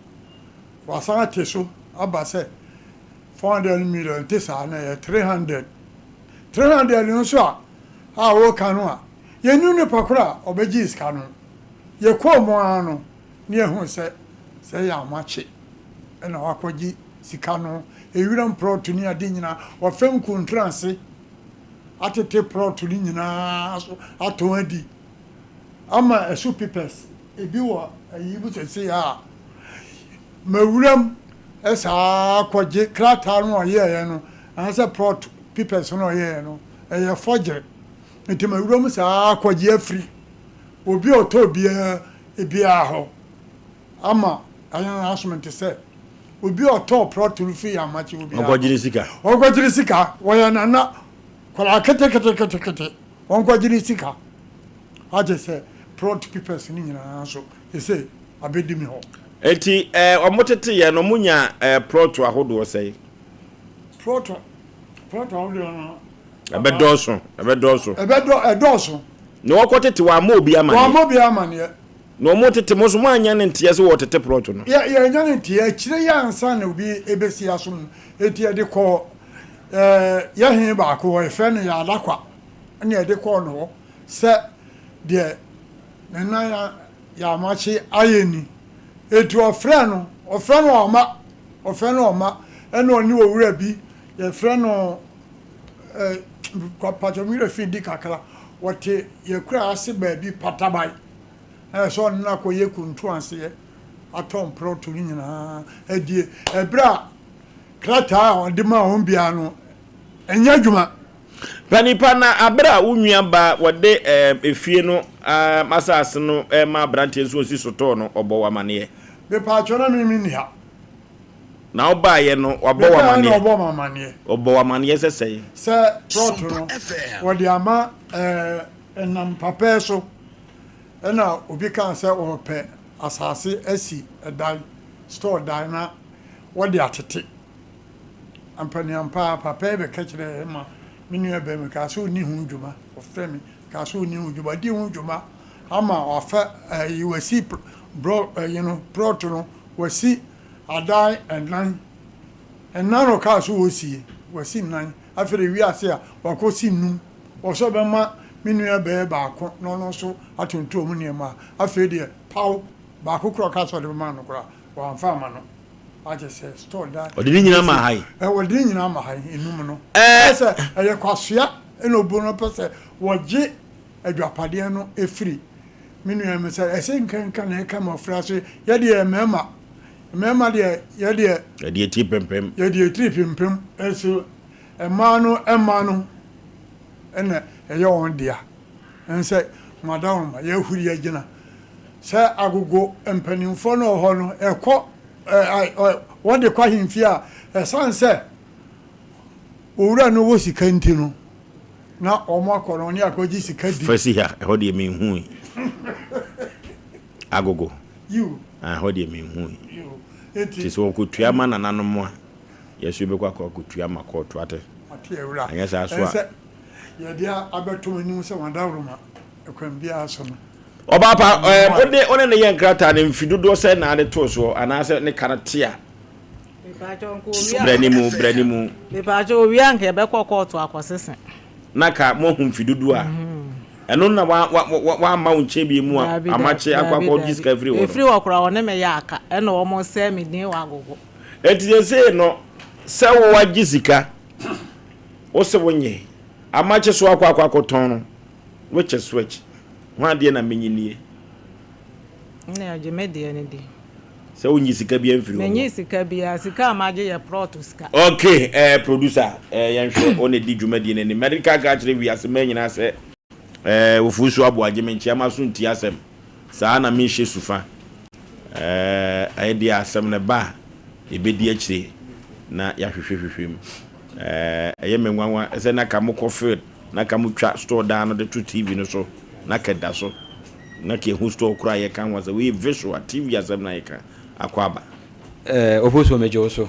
S16: wasanga teso abase 400 million tesa na 300 no so a wo kanu a yenu ne pakura obegi sika no ye ko mo ano ne ehun se ya machi na wakogi sika no ewiram proto ni ade nyina wa fem kontranse atete proto ni nyina so ato adi ama esu pipes ebi wo ayibu se ya mawuram esa kwaje krata no ye no anse proto pipes no ye no eye forgery nti mawuram sa kwaje afri obi otobia ebia ho ama ayana asment se obi otop proto fi ya machi obi ogojiri sika woya na kola kete ogojiri sika aje se proto pipes ni nyina so ese abedimi ho
S1: enti omotete ye no munya proto ahodo sei
S16: proto ahodo no
S1: ebedoso
S16: ebedoso
S1: no wakotete wa ma obi
S16: amane
S1: no motete mo so mo anya ne ntie se wotete proto no
S16: ya anya ne ntie kire ya ansa na obi ebesi asom eti de ko ya hin ba ko efe ne ya adakwa ne de ko no se de na ya machi ayeni etu ofre no oma ene oni owura bi ye fre no kwa patomire findi kakra wote ye kura ase ba bi patabai so na ko ye kuntu ase atom proto ni nyina adie ebra krata onde ma on bia no enya dwuma
S1: Panipa na abra unua ba wode efie no masase no ma brante so si soto no obo wamane
S16: be pa chona mi ni ha
S1: na oba ye no obo wamane se
S16: proto no wode ama enam papa so ena obi kan se ope asase asi edan store dan na wode atete ampani ampa papa be kachire ma minu ebe me ka so ni hu djuma o fremi ka so ni hu djuma di hu djuma ama ofa wasi bro proto no wasi adai and nano ka so wasi nan afere wi ase a wakosi num o so be ma minu ebe ba ko no so atonto mu ne ma afere de paw ba ko kro ka so de ma no kra wa amfa ma no aje se store da
S1: o de nyina ma hai
S16: o de nyina ma hai enum no ese eye kwasua eno bu no pese woje adwapade no efiri minu ya me se ese nkanka na eka ma fra so ye de mema de ye
S1: de tripempem
S16: eso ema no ene eye on dia ense madam ye huri ya gina se agogo empanimfo no ho no ekọ what the question fear sanse owura no wo sika nti no na omo akoro ni akoji sika di
S1: fasi ha ho de me hu agogo
S16: you
S1: ho de me hu eti so ko tuama na nanom a yesu be kwa ko tuama ko to ate
S16: ewura
S1: anya sa so a
S16: ye dia abeto mani se wadawroma ekwam bia so no
S1: oba pa one ne yen krata ne mfidodo se na ade to so anase ne karatia branimu
S13: be pa jo wi anke be kokoto akosese
S1: naka mo hu mfidodo a eno na wa ma unche bi mu a amache akwakọ jiska every
S13: wo kura one me ya aka eno wo mo se me din wa gogo
S1: enti se no se wo wagizika wo se wonye amache so akwa ton which is switch ho ade na menyinie
S13: na agemede ne di
S1: se wonyi sika bia mfiri wo
S13: menyi sika bia sika amaje ye protuska
S1: okay producer yanhwe one di dwumadi ne medical gachre wi asema nyina se Oforisuo Aboagye menchi amaso nti asem saa na menhye sufa ayedi asem ne ba ebedi akire na yahwehwehwehwem menwanwa se na ka mokofed na ka mutwa store da no de to TV no so na ka da so na ke hu store kura ye kan wa we visual TV asem na ye kan akwaba
S17: Oforisuo mejo so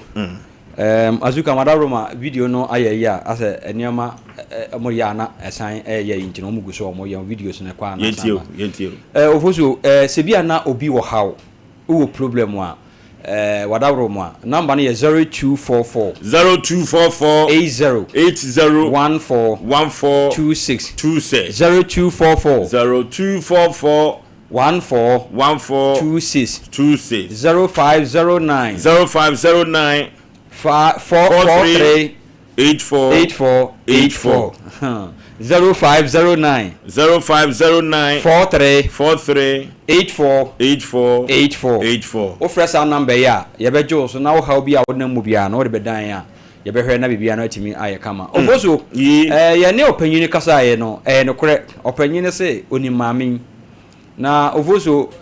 S17: azuka madaroma video no ayaya ase eniama amoya na esan eye yintino muguso omoya videos na kwa na
S1: yentio
S17: Oforisuo se bia na obi wo hawo wo problem wa wadaroma number no ye 0244
S1: 80
S17: 14 0244 14 0509 43 84 0509 43 84 o fresa number ya ye bejo so na wo ha obi a wo namu bia na wo de bedan ya ye behwe na bibia na atimi aye kama Oforisuo ye ne opanyini kasa ye no no kore opanyini se onimami na Oforisuo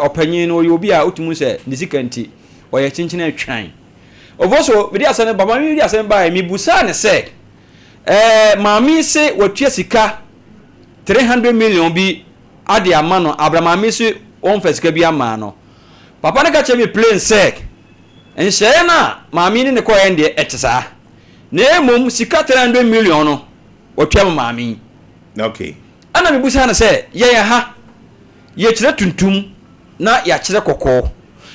S17: opanyini no yo obi a otumu se nisikanti o ye chinchina atwan Oforisuo bidi asane baba mi bidi asane ba mi busa ne se mami se watua sika 300 million bi ade amano abramami se on fesika bi amano papa ne ka che mi plain sec enhye na mami ne ko ende etesa na emom sika 300 million no watua mami
S1: okay
S17: ana mi busa ne se ye ha ye kire tuntum na ya kire kokko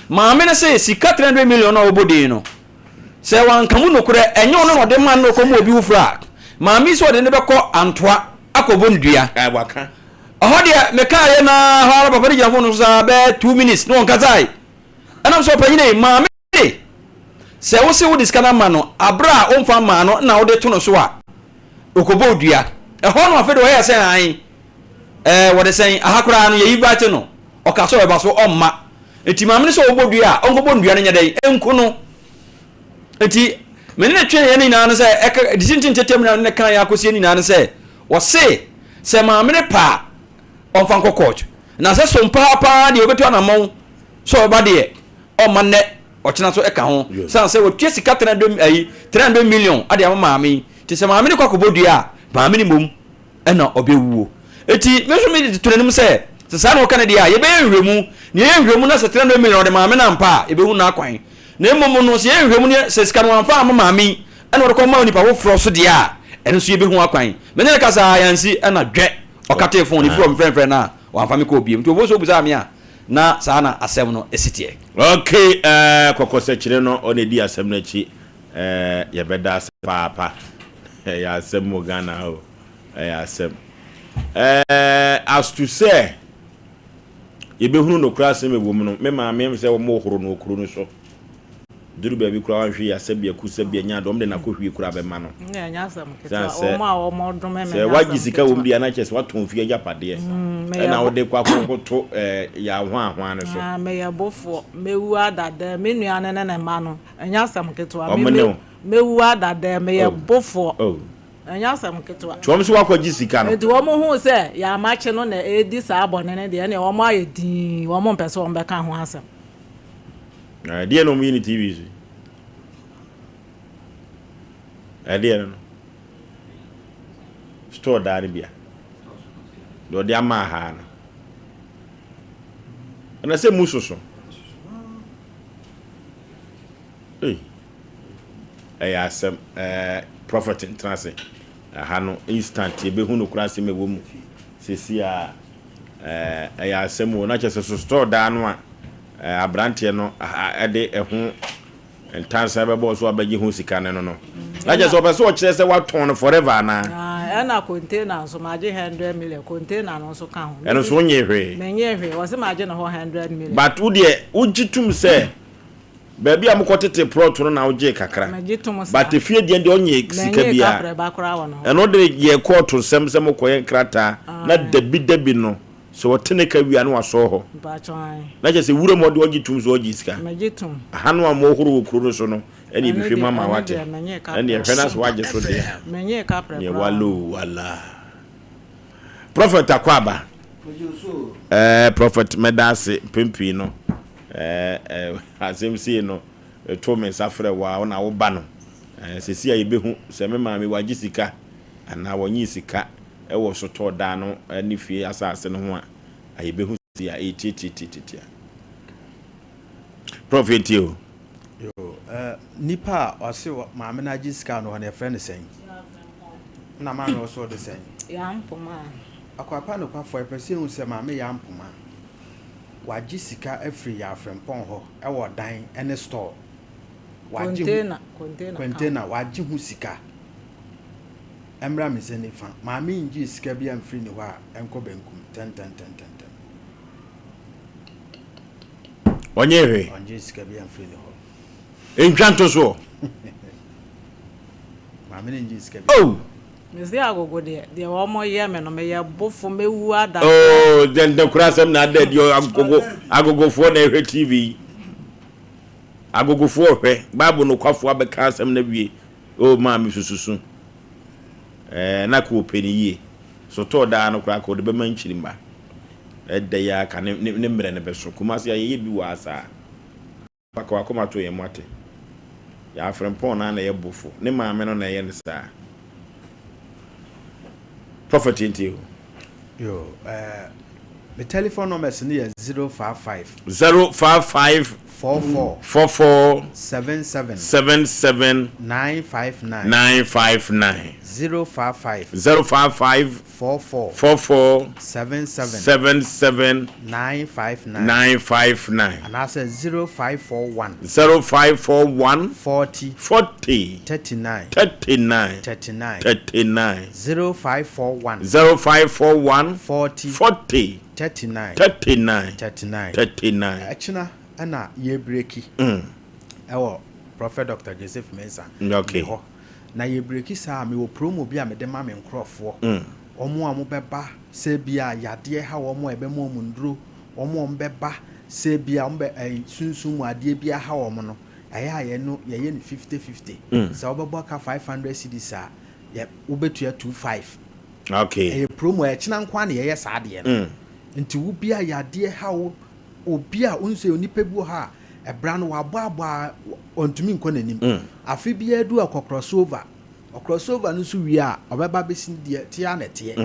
S17: mami ne se sika 300 million na obodi no se wan kamu no kure enye ono no de man no ko mo obi ufra mami so de ne beko antoa akobo ndua
S1: waka
S17: ahodia meka ye na ha papa de jafo no sa be 2 minutes no nkazai ana so panyine mami se wo se wo diskana ma no abra omfa ma no na wo de to no so a okobo ndua ho no afede wo ye se an wo de sen ahakura no ye yibate no o ka so e ba so omma enti mami so wo bodua onkobo ndua no nyedai enku no enti menene twen ye ni na se e disintin tetem na ne kan ya kosie ni na se wo se maamene pa onfa nkokot na se sompa pa de obetu anamon so oba de o manne o kina so e ka ho san se wo tue sika 300 million ade am maame ti se maamene kwakobodua maamene mom e na obewuo eti meso me tunanim se sa na wo kan de a ye be nhwemu ne ye nhwemu na se 300 million de maamene ampa e be hu na akwan na emom no se ye nhwemu ne se sika no amfa am maame e na wo ko ma onipa wo fro so de a eno so ye be hu akwan menene kasa yansi e na dwe okate phone ni from friend na wa fa me ko biem to Oforisuo buza me a na sa na asem no esitie
S1: okay kokose kire no onedi asem na chi ye beda papa ya asem mo Ghana ho ya asem as to say ye be hunu no krase me bom no me ma me se wo mo horo no okuru no so duru ba bi kura wan hwe ya sabia ku sabia nya dom de na ko hwe kura be ma no
S13: nya asem ketwa o ma o mo dom me
S1: se wagi sika wo bia na chese waton fie japade na wo de kwa to ya hwan ne so
S13: me ya bofo mewu adada me nua ne ne ma no nya asem ketwa mewu adada me ya bofo nya asem ketwa
S1: twom so wakwaji sika no
S13: enti wo mo hu se ya mache no na edi sa abone ne de ne wo mo ayedi wo mo mpese wo mbeka ho asem
S1: dia no mini TV. Dia no. Store dari bia. Do dia ma ha na. Na se musoso. Asem prophet in trance. Ha no instant e be hu no kura se me wo mu. Sesi a asem wo na chese so store da no a abrante no ade ehu entansa be bo so abagi hu sika ne no aje so person o kire se waton forever na
S13: na container so maje 100 million container no so ka ho
S1: eno so nye hwe
S13: menye hwe wo se maje no 100 million
S1: but wo de ujitum se baby am kwotete plot no na oje kakra but efie de onye sika bia eno de ye court semsem koye krata na debi no so wotene ka wia no waso ho na je se wure mo de oji tum so oji sika hanu am ohuru okuru no so no eni bi hwe mama wate eni e hwenas waje so de
S13: menye ka pre
S1: ye walu wala prophet akwaba prophet medase pempi no Asem see no to me safre wa na wo ba no sesi a yebehu se me maame waji sika ana wonyi sika e wo so to da no ani fie asase no ho a yebehu si a etititititia prophet yo
S18: nipa ose maame na ji sika no na friend sen na maame wo so de sen
S13: ya mpoma
S18: akwapa no kwa for person hu se maame ya mpoma waji sika afri ya frempon ho e wo dan ene store waji container waji hu sika emra me se ne fa maame nji sika bia mfri ne ho a enko benkum 10
S1: onyewe
S18: onji sika bia mfri ne ho
S1: enchanto so
S18: maame nji sika
S1: oh
S13: Mezi agogo de omo ye me no me ye bofo mewu ada
S1: oh den kurasem na dead yo agogo fo na ehwe TV agogo fo hwe babu no kwafo abeka asem na wie oh ma mi sususu na ko peniye so to da no kura ko de be manchiri mba edde ya ka ne mre ne beso kumasi ya ye bi wa asa pakwa akoma to ye mwate ya frempon na ye bofo ne ma me no na ye ne sa prophet into you.
S18: Yo, the telephone number is 055 44 77 959 055 44 77 959 and I said 0541 40 39 0541 40 39 Achina ana ye breaki ewo prophet Dr. Joseph Mensah
S1: okay
S18: na ye breaki sa me wo promo bi a me de ma me nkrofo omo amu beba se bia yade ha omo ebe mo mundro omo mbeba se bia ombe sunsun ade bia ha omo no aya ye no ye ni 50-50 sa obebo ka 500 cedis a ye obetua 25
S1: okay
S18: e promo e china nkwa na ye sa ade no nti wo bia yade ha obi a unse onipa bi ha ebra no wabo ontumi nkɔ nanim afi bia du crossover no so wi a obeba besin de tia na tie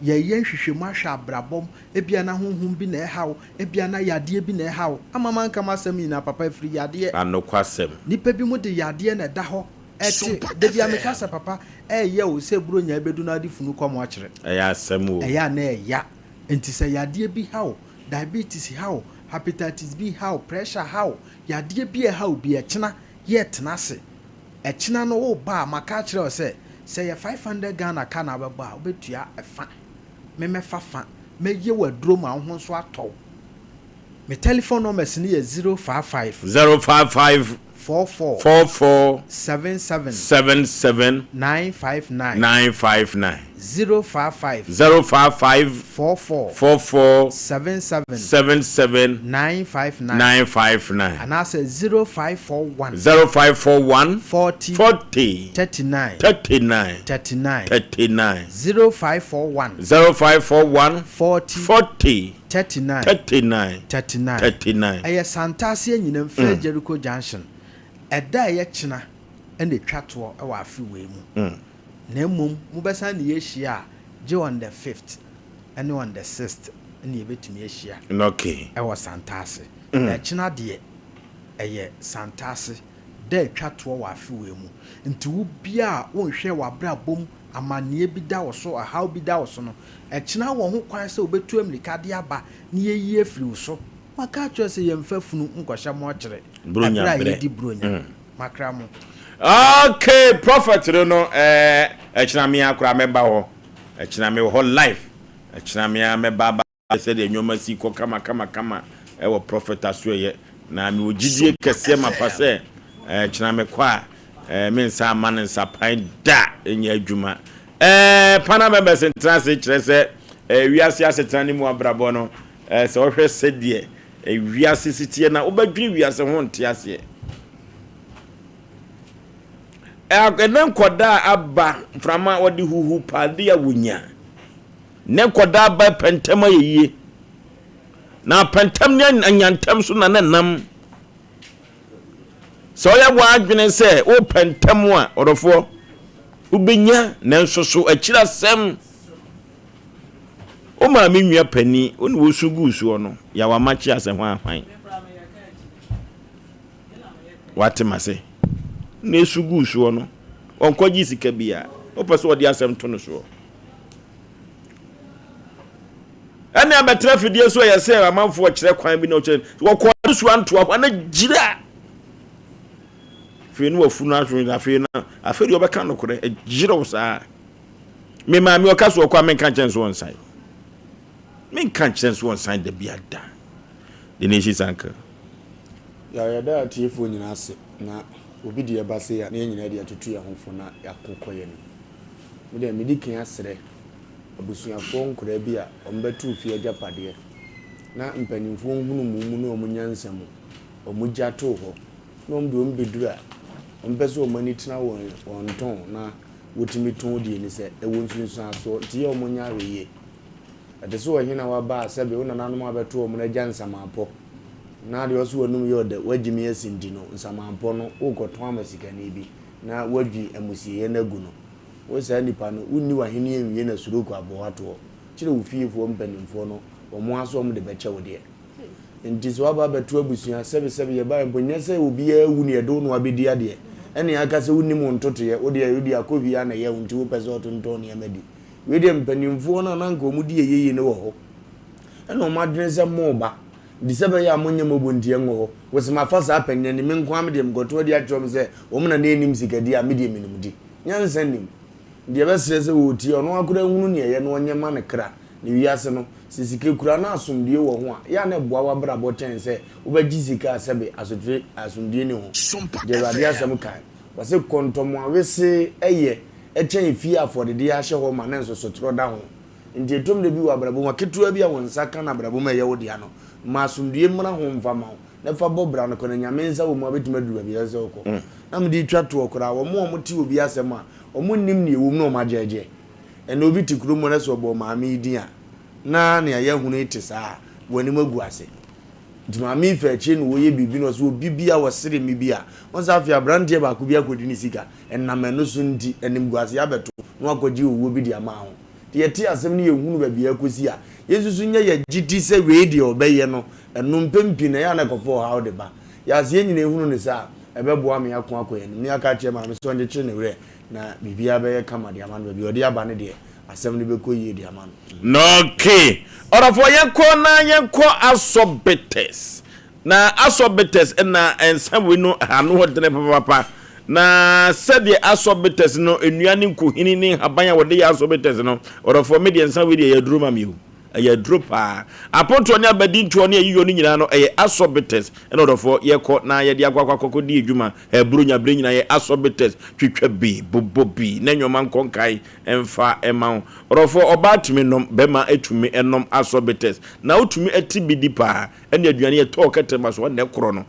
S18: ye hwehwemu ahwa abrabom ebia na honhom bi na ehaw ebia na yade bi na ehaw amama nka masam ina papa firi yade
S1: anokwasem
S18: nipa bi mu de yade na da hɔ eti de bia me kasa papa ye o se buro nya bedu na adi funu kɔm akyere
S1: eya asem o
S18: eya na eya enti se yade bi haw diabetes haw hepatitis B how pressure how yade bi how bi echina ye tenase echina no wo ba maka kire o say ye 500 Ghana ka na baba obetua efa me fafa me ye waduro ma ho so atɔ me telephone number is 055 44 77
S1: 959
S18: 055
S1: 44
S18: 77 959 and I say 0541 40 39 0541 40 39 aya santase anyinam fe Jericho Junction eda ye china ene twato e wa afi we mu na mum mu besa na ye hia je on the 5th and on the 6th ene yebetumi ye hia
S1: okay
S18: e wa santase na china de eye santase de twato wa afi we mu nti wo bia wo hwe wa brabom amanie bi da wo so how bi da wo so no e china wo ho kwan se obetu amrika de aba na ye yie firi so maka twa se yemfa funu nkwahya mo akere
S1: bronya
S18: bre di bronya makra mo
S1: okay prophet no china me akura meba ho china me ho life china me meba ba se de nyoma si ko kama e wo prophet aso ye na me ogidie kese mapase kyena me kwa me nsa man nsa pan da enya adwuma pana members entrance kyerɛ sɛ wiase asetran ni mu abrabɔ no sɛ wohwɛ sɛdeɛ wiase sitie na wobadwiri wiase ho nte ase enen koda aba frama wodi huhu pade ya wonya ne koda ba pentem ayeye na pentem ne anyantem so na nam so ya bwa adwene se o pentem a odofo ubenya na nsoso akira sem o ma me nwia pani o ne wo sugu so no ya wa machi ase ho afan watemase na esugu so no onkoji sika bia o pese odi asem to no so ani abetra fidie so ye se amanfo kire kwan bi na o kire wo ko so anto a na gira fe no wafu na so na fe na aferi obeka no kore gira wo saa me ma me okaso okwa me kan chen so onsan me kan chen so onsan da bia da de ne shi sanka
S2: ya da atiefo nyina ase na obi de eba se ya na nyina de atutu ya homfo na yakokoye no me de medikin asere abusuafo nkora bi a ombetu fie agapade na mpanimfo hunu mu na omunyansam omugyato ho na omdo ombedura ompese omani tena won ton na wotimi ton die ni se ewo nsunsu aso ti ye omunya reye ade so ohina wa ba sebe wona nanom abeto omuna gyansamapo na de oso wonum yode wagimi asindi no nsamampo no ugoton amasika ni bi na wadwi amusiye na gu no wo sa nipa no unni wa hene enwie na suruko aboato kire wo fiefo mpanimfo no omo aso om de beche wo de nti so aba beto abusua sebe ye ba bonya se obi a wu ne edo no abedi ade ene aka se unni mo ntoto ye wo de akobi ana ye unti wo pese otonton ne amadi we de mpanimfo no na nka omudi yeye ne wo ho ene o madwene se mo ba disebe ya monye mobontie ngo wo se mafasa apanya ni menko am de mgoto de atwom se wo mna na enim sikadi a mede minimudi nyansa nim de besere se wo ti ono akura hunu ne ye no onye ma ne kra ne wiase no sisike kura na asomdie wo ho a ya na boa wa brabo chen se wo ba gisika asebe asotwe asomdie ne ho de radia asem kan wase kontomo awese eye echen fie afode de ya hye ho ma na nso sotro da ho ndi etom de bi wa brabo ma ketua bi a wonsa kan na brabo ma ye wo de ano masumdie mra ho mfama na fa bobra no kono nyamenza wo mu abetuma duru bi ase okọ na mdi twato okra wo mu ti obi asem a omu nim ne ewu no majeje ene obi tikuru mo na so bo maami din a na ne aye hunu ite saa woni magu ase dimami fa chi no wo ye bibi no so bibia wo sere mi bia won sa afia brandie ba ku bia kodi ni sika enameno so ndi enim gu ase abeto no akoji owo bi dia ma ho de ti asem ne ye hunu ba bia kosi a yesusu nya ye gidi se we obeye no enu mpempi na ya na kofo ha de ba ya se nyina ehunu ne sa ebeboa me akon akoye ni aka che ma me so nje che ne we na bibia be kama de ama no bi odi aba ne de asem ne be koyi de ama
S1: no okay orafo yenko asobetes na asobetes na ensam we no anu hodene papa na sede asobetes no enuane nkohini ni habanya wode ya asobetes no orafo me de ensam we de ya duru ma mi aya dropa aponto ne abadi nto ne ayiyo ni nyina no eye asobetes eno orafo yeko na ye de agwakwa di edwuma ebrunya bre nyina ye asobetes twitwa bi bobobi na nyoma nkonkai emfa ema orafo obatumi nom bema etumi enom asobetes na otumi atibidi pa ene aduane ye to ketema so ne kro no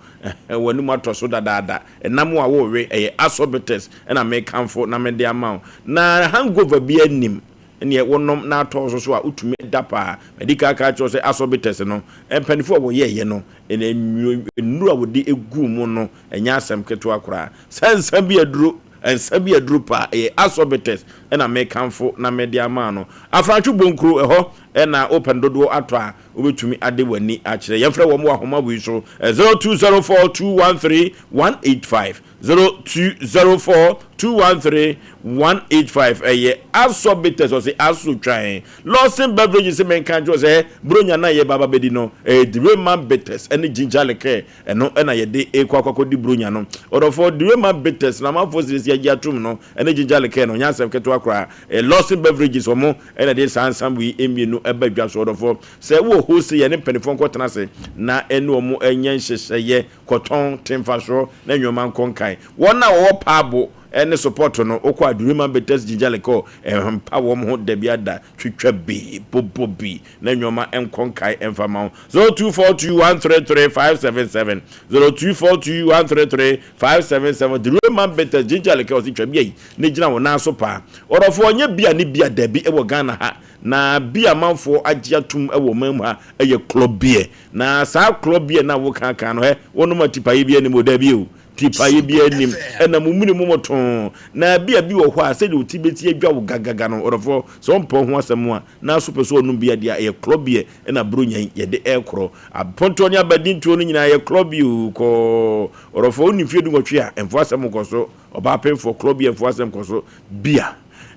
S1: wani mu atoso dadaada enam a wo we eye asobetes ena me kanfo na me de ama na hangover bi anim ene wonom na ato so a utumi dapa medical ka cho se asobetes no empanifo wo ye no ene nuru a wodi egu mu no enya asem keto akora sansa bi aduro ensabi adrupa asobetes ena me kanfo na media ma no afranchu bonkru eho ena open dodo ato a obetumi ade wani a kire yemfre wo mo ahoma wi so 0204213185 0204213185 asobetes o se asotwan lawson beverages men kanjo se bronya na ye baba bedi no direma betes ene gingerleke eno ena ye de ekwakwa di bronya no odofo direma betes na mafo sisi ya atum no ene gingerleke no nyansem keto akra lawson beverages omo ena de sansam wi emienu eba dwa so odofo se wo host ye ne penifo nkotena se na ene omo enye nhyehyeye koton temfa so na nwoma nkonkan wona wo paabo ene support no okwa adurima betes jinjaleko empa wo ho da biada twetwa bi bobobi na nwoma enkonkai emfama 0242133577 0242133577 durima betes jinjaleko ositwa bi ne gina wo na so pa orofo onye bia ne bia da bi e wo Ghana ha na bia manfo agiatum e wo mam ha eye club bia na sa club bia na wo kan no he wono matipa yi bia ne mo da bi o tipa ye bia nim ena mumuni momoton na bia bi wo ho a se de otibeti adwa wo gagaga no orofo so mpo ho asem a na so peso onum bia dia ye club ye ena bronyan ye de ekro aponto nya badinto no nyina ye club yu ko orofo oni fiedu ngotwe a enfo asem ko so oba pen for club ye enfo asem ko so bia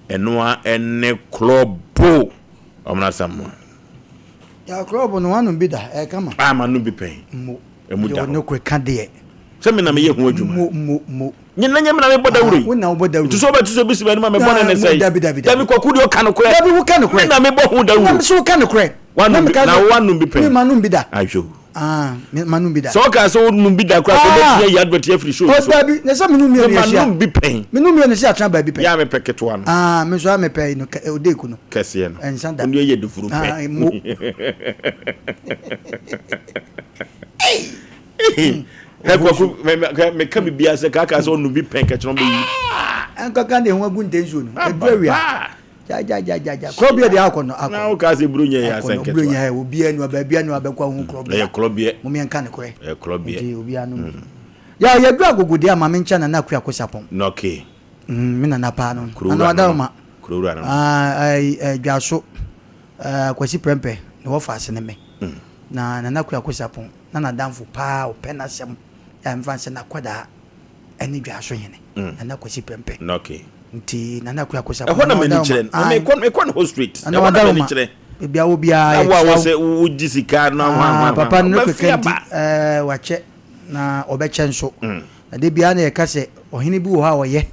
S1: enoa ene club bo omna sam
S3: ya club no wanu bida e kama
S1: manu bi pen
S3: emuda no kwe kade
S1: semi na me ye ho adwuma mo nyina nyame na me boda wuri
S3: wo na wo boda wuri
S1: tuso ba tuso bisi ba ni ma me bona ne sei dabi kwaku di o kan kure
S3: dabi wo kan kure
S1: na me bo ho da wuri
S3: na so kan kure
S1: na wanu bi pen
S3: manu bi da
S1: ajo
S3: manu bi da
S1: so ka so nu bi da kwa ko be ya advert free show
S3: so dabi ne so menu mi ne sia
S1: manu bi pen
S3: menu mi ne sia tran ba bi pen
S1: ya me peketo ano
S3: me so me pe no ode ku no
S1: kese no
S3: ensanda
S1: onu ye dufuru pe Hekwaku me ka bibia se kaka so nu bi pen kechron be yi
S3: ankaka ne ho agu ntenzo no edwawia ja krobie de akono
S1: na o ka se brunya ya se
S3: kechron brunya he obi anu ababia anu abekwa ho krobie
S1: krobie
S3: mo me nka ne kore
S1: krobie
S3: obi anu ya ye du agogode ama me ncha na na akua kosapon
S1: no okay
S3: me na na pa no ana wadama
S1: krowura no
S3: dwaso kwasi prempe ne wo fa ase ne me na na akua kosapon na na danfo pa o penasem ya mfanse na kwada eni dwaso hene na kwasi prempe
S1: no okay
S3: nti na akua kosapon
S1: e hona me ni kire me kon ho street
S3: e hona me ni kire bia wo bia
S1: awa wo se wo disika na
S3: papa no kwekenti wache na obeche nso na de bia na ye kase ohene bi wo ha wo ye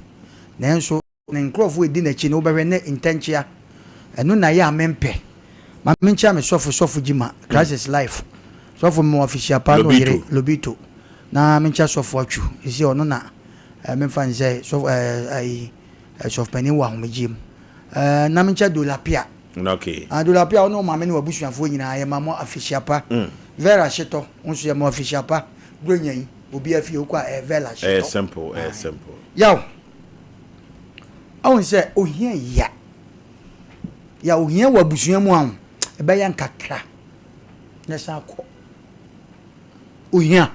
S3: na nso ne nkrofo edi na chi na obehwe ne intenchia eno na ya amempe ma mencha me sofu jima crisis life sofu mo official pa no yire lobito na mencha sofu atwu isi ono na memfa nze sofu sofu pani wa homejim na mencha dolapia
S1: okay
S3: dolapia ono ma me ne wabusuafo nyina ye ma mo official pa vera sheto onso ye mo official pa bronyan obi afi okwa vera sheto
S1: simple
S3: yaw awon se ohia ya ohia wabusua mu an ebe ya nkakra na sa akọ ohia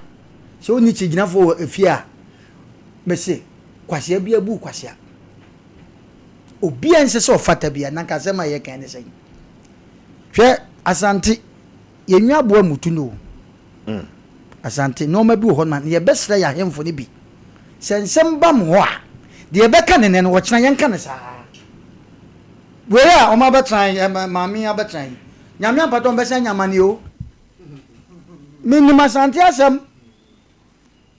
S3: so ni chiginafo efia mese kwasia bia bu kwasia obi anse so fata bia na ka sema ye kan ne sen hwe asante yenwa abo amutu no asante no ma bi ho na ye besra ya hemfo ne bi sensem bam ho a de be kan ne no wo kina yen kan sa wea o ma betran mami abetran nyame apaton besa nyamane o minima santi asem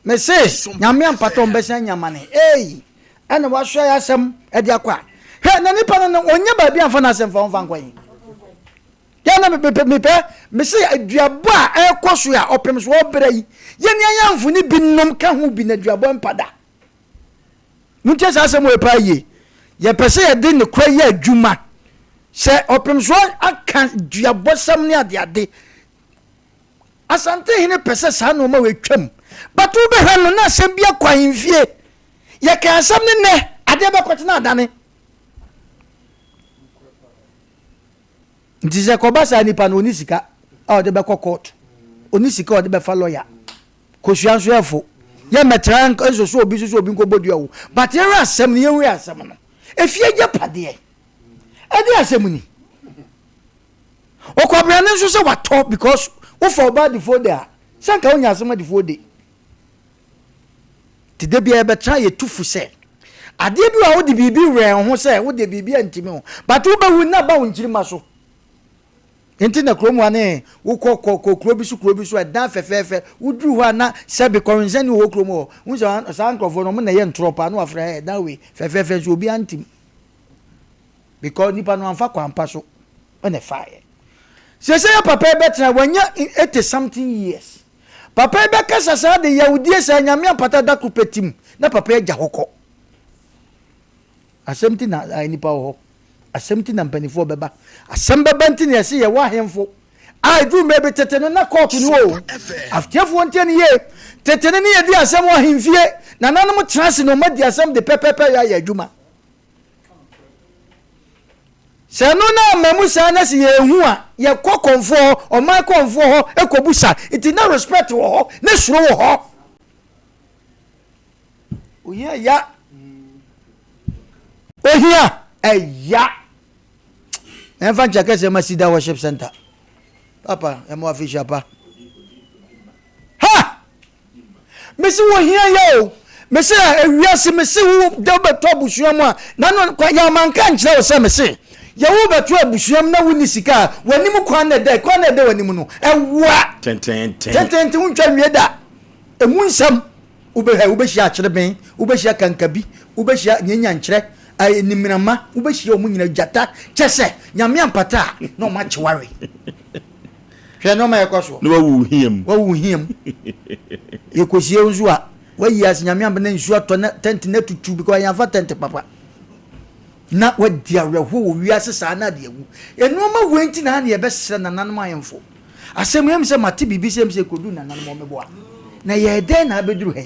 S3: me se nyame apaton besa nyamane ene wa hwe asem e dia kwa he na nipa no onye ba bia fa na asem fa onfa nkwan ya na me se aduabo a ekoso ya opem so obrai ye ne ayamfo ni binom ka ho bi na aduabo mpada ntia sa asem we pa ye ye pese ye de ne kwa ye adwuma se opemso aka duabosam ne ade asante hene pese sa no ma we twam batu be hanu na asem bia kwa himfie ye ka asem ne ade be kwetena adane ndize ko basa nipa no onisika a ode be court onisika ode be fa lawyer ko suanso efo ye metran so obi nko boduawo but ye asem ne ye asem no efie je pade edi asemuni okobra ne nso se wato because wo for bad before there sanka wonya asema before day tide bia be try ye tufu se ade bi wa wo de bibi re ho se wo de bibi antimi ho but wo be wu na ba wo nkirima so enti na kromu ane wo kro bi so dan fefefe wo duru ho na se be korinzani wo kromu ho wo sa ankrofo no mo na ye ntropa no afra that way fefefe so obi antimi because nipa no amfa kwampa so one fire say papa betra wanya 80 something years papa be kasa sa de yahudie sa nyame apata da kupetim na papa agya hokɔ asɛm ti na nipa ho asɛm ti na mpanifo beba asɛm beba nti na yɛse yɛ wa hemfo I do maybe tetene na court ni o aftiafo ntia ni ye tetene ni ye di asɛm wa hemfie na nanom trans no ma di asɛm de pepepe ya adwuma sɛ no na mamu sa na se yehu a ye kokonfo o ma konfo ho ekobusa it na respect wo ho na suro wo ho ohia ya ohia eya enfa chake se masida worship center papa emo official pa ha mesi wo hia ya o mesi ewiase mesi wo de beto busuam a na no ya manka nkyere wo se mesi ya wo beto abusuam na woni sika wanim kwan na de wanim no ewa tenten untwa wie da emu nsam ubehia akyere ben ubehia kankabi ubehia nyanya nkyere ay nimirama ubehia omunyina jata kyese nyame ampata na o ma kyeware hwe no ma ekoso
S1: no wawu hiem yekosie
S3: nzu a wayi as nyame ambe na nsu ato na tent na tutu because yanfa tent papa na wadi awerɛho wo wiase saa na de awu enoma wenti na na yɛbɛsrɛ nananom ayemfo asɛm yɛm sɛ mate bibi sɛm sɛ kodu nananom ɔmeboa na yɛdɛn na abɛduru ha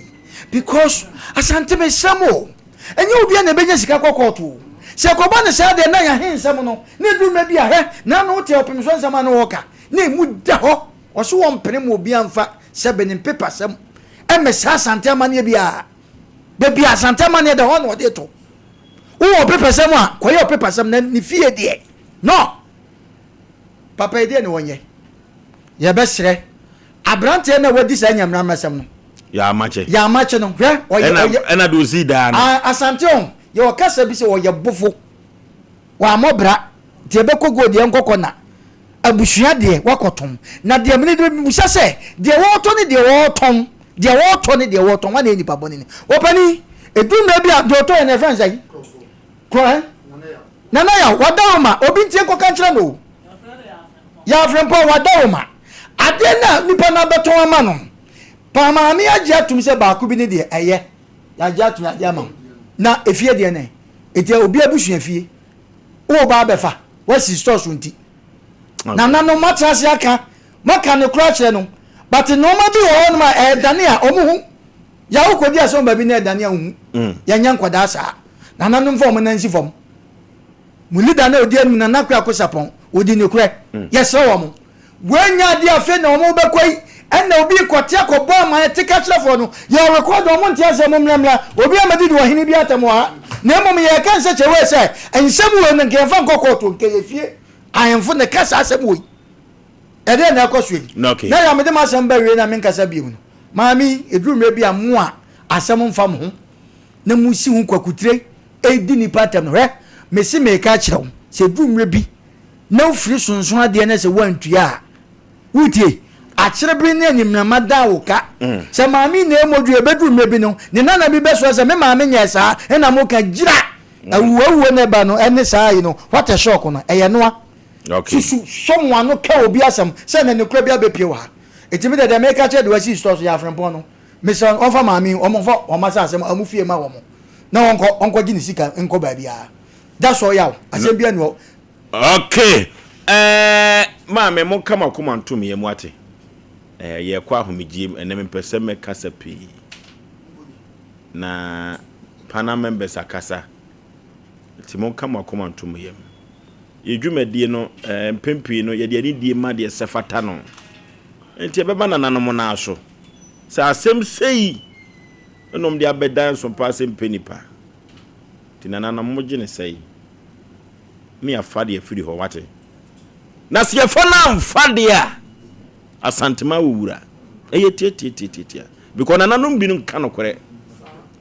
S3: because asante besɛm o ɛnyɛ obi na bɛnya sika kɔkɔɔto sɛ kɔba ne saa de na yɛ hensɛm no ne duru ma bi a hɛ na no wote opem so nsɛm na wɔka na emu da hɔ ɔso wɔn pene mu obi amfa sɛ benin paper sɛm ɛmɛ saa asante amane bia bebi asante amane da hɔ na ɔde to wo paper sɛm a kɔyɛ paper sɛm na ne fie deɛ no papa deɛ ne wɔnyɛ yɛbɛsrɛ abrante na wadi saa nyamra masɛm no
S1: ya amache
S3: no hwɛ
S1: ɔyɛ ɛna do zida no
S3: asante on yɛ wɔkasa bi sɛ ɔyɛ bofo wa amɔbra tie bɛkɔ go deɛ nkɔkɔ na abusua deɛ wakotom na deɛ mene de busa sɛ deɛ wɔtɔ ne deɛ wɔtɔ wane nipa bɔne ne wɔpani edum na bi a dɔtɔ ne friends ayi kɔ nana ya wadawoma obi ntie kɔ kankyere no ya frempo wadawoma ade na nipa na bɛtɔ ama no pa ma me agye atum sɛ baako bi ne deɛ ɛyɛ ya agye atum ade ama na efie deɛ ne etia obi abusua fie wo ba bɛfa wasi store so nti na no matrasi aka maka ne kura kire no but no ma bi wo no ma dane a omuhu ya wo kodi aso ba bi na dane a hu ya nya nkwada sa na no mfom na nsi fom mu leader na odi anu na nakwa akosapon odi ne kura yes wo mo wanya dia fe na omo bekoi ena obi kote akobo ama tika kire fo no ya record omo ntia se mo mramra obi amadi di wahini bi atamo ha na mom ye kan se chewe se ensem wo na nkefa nkokoto nke yefie ayemfo ne kasa asem wo ede na akosue na ya mede ma asem ba wie na men kasa bi mu maami eduru mre bi amu a asem mfam ho na musi hu kwakutire edi ni patam no he mesi me ka kirew se eduru mre bi na ofiri sunsun ade na se wantua a wutie akire bi ne animnama da wo ka se maami na emodu ebeduru mre bi no ne nana bi beso se me maami nya saa na mo ka gira awuwo ne ba no ene saa yi no what a shock no eye noa okay someone no ka obi asem se na ne kura bi abepie wa etimi de make check the wasi store so ya frempon no me say onfa maami omfo omasa asem amufie ma wo mo na onko gi ni sika enko ba bia that's all yaw asem bia no
S1: okay maame mo kama kuma ntum ye mu ate ye kwa ahomegiem ene me pese me kasa pi na pana members akasa timo kama kuma ntum ye yedwumadie no mpempi no ye de ani die ma de sefata no enti ebeba nananom na aso sa asem sei enom de abedan Sompa Asem Mpe Nipa tinananom mo gine sei me afade afiri ho wate na se yefo na mfade a asantema wura eye tietietia because nananom bi no ka no kore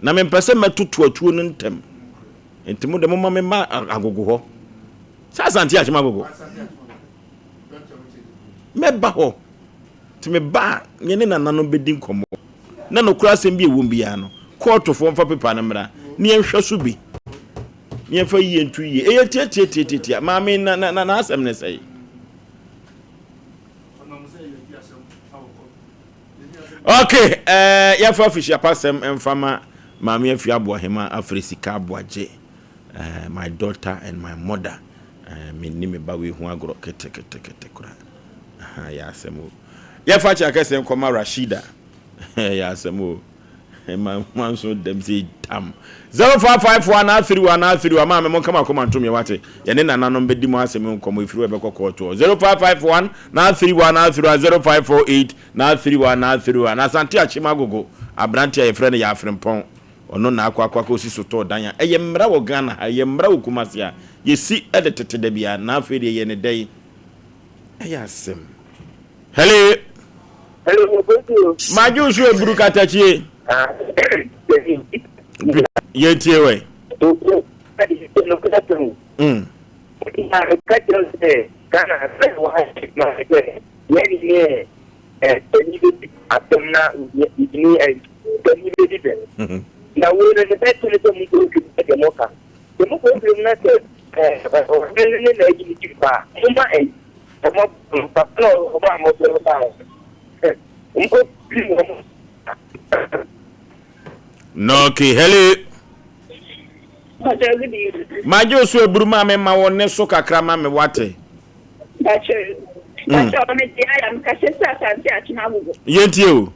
S1: na me mpese metoto atuo no ntem enti mo de mo ma me ma agogo ho sa asante achima agogo me ba ho ti me ba nyene nananom bedin komo na no kura asem bi ewom bia no court fo mfa paper na mra ne enhwa so bi ne enfa yie ntu yie eye tietietia maame na asem ne sei Okay, ya for official pasem emfama mami afi Aboahema Afrisika Aboagye. My daughter and my mother. Me ni me ba we hu agro kete kura. Ya asemo. Ya fa cha kase nkoma Rashida. Ya asemo. Man so dem say tam 0551 ma me mon kama komantum ye wate ye ne nananom bedi mo asem nkomo ifiri we bekoko to 0551 na 0548 na 31 na asante achimagogo abranti ye frene ya afrempon ono na akwa osisi to dan eye mra wo Ghana eye mra wo Kumasi a ye si edetete da bia na afiri ye ne dai eye asem hello maju so eburu katachie Yetie we. No, okay, hello. Majo so eburuma me ma wonne so kakra ma me wate.
S19: Bache me dia ya mkashesa asante achinabugo.
S1: Yenti o.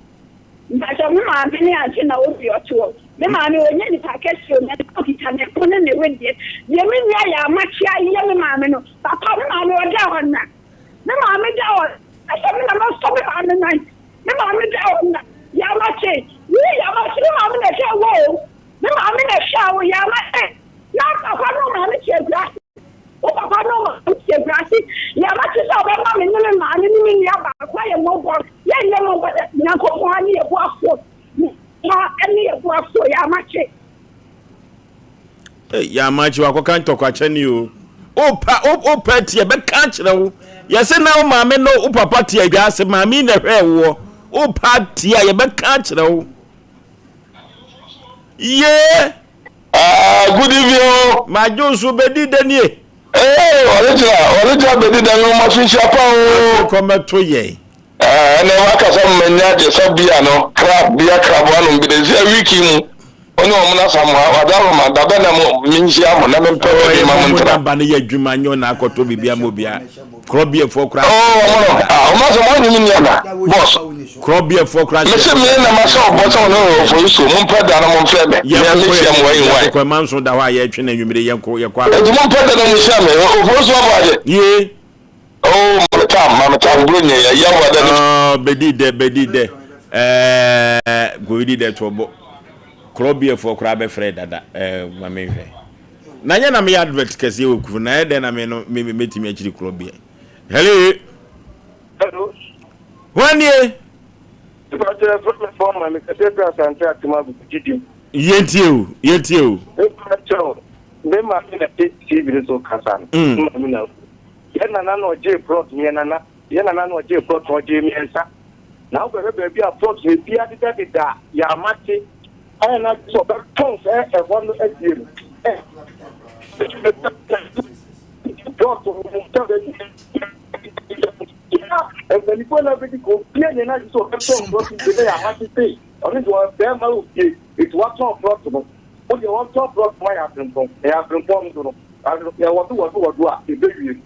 S19: Bache me ma me ni achina obi oto. Me ma me onye ni pakesio me okitane kone ne wedie. Ye me nya ya machia ye me ma me no. Papa me ma me oda honna. Me ma me da o. Asa me na no stop me ma me nine. Me ma me da honna. Ya mache. Ya mache ma me na she wo. Me ma me na sha ya mache. Na papa no ma me che grass. O papa no ma che grass. Ya mache so be ma me ni ma ni ya ba kwa ye mo bo. Ya ye mo bo na ko ko ani e bo afo. Ma ani e bo afo ya mache.
S1: Ya mache wa ko kan to kwa chani o. O pa tie be kan kire wo. Ya se na o ma me no o papa tie gwa se ma me na hwe wo. O pa tie ye be kan kire wo. Yeah.
S20: Good evening.
S1: My Jones will be did.
S20: Original bedi da no ma fi shapa o.
S1: Come to ye.
S20: Na waka sam menya je sabia no. Crab anu bi de ze wiki mu. Oni o mu na sam wadaro ma da na mo minjia mo na me pe o ma mo ntra.
S1: Ba na ye adwuma nyo na akoto bibia mo bia. Krobie fo kra.
S20: O ma so mo ni ni na. Boss.
S1: Krobie fo kra.
S20: Me se me na ma so boss no Oforisuo mo mpa da na mo mfa me. Ya me sia mo yin
S1: ko man so da wa ye twe na nwumire ye ko ye kwa.
S20: E mo mpa da na mo sia me Oforisuo Aboagye.
S1: Ye.
S20: Oh, ma tam brunye ya wa da ni.
S1: Bedi de. Go di de tobo. Krobie fo kra be fre dada ma me hwe. Na nya na me advert kese okufu na e de na me no me metimi akiri krobie. Hello.
S4: Hello.
S1: Wanye? Yenti o.
S4: Me ma na TV so kasan. Yana na no J plot me na. Yana na no J plot o J me ensa. Na o be be a plot me bia da ya mate. Ai na so ba tons e won no adiem. Plot o and when you go to the company, na so person ya want to pay. Only one them out here. It's what on plot no. Only one top plot why happen from. They have been formed no. And they want to do a baby.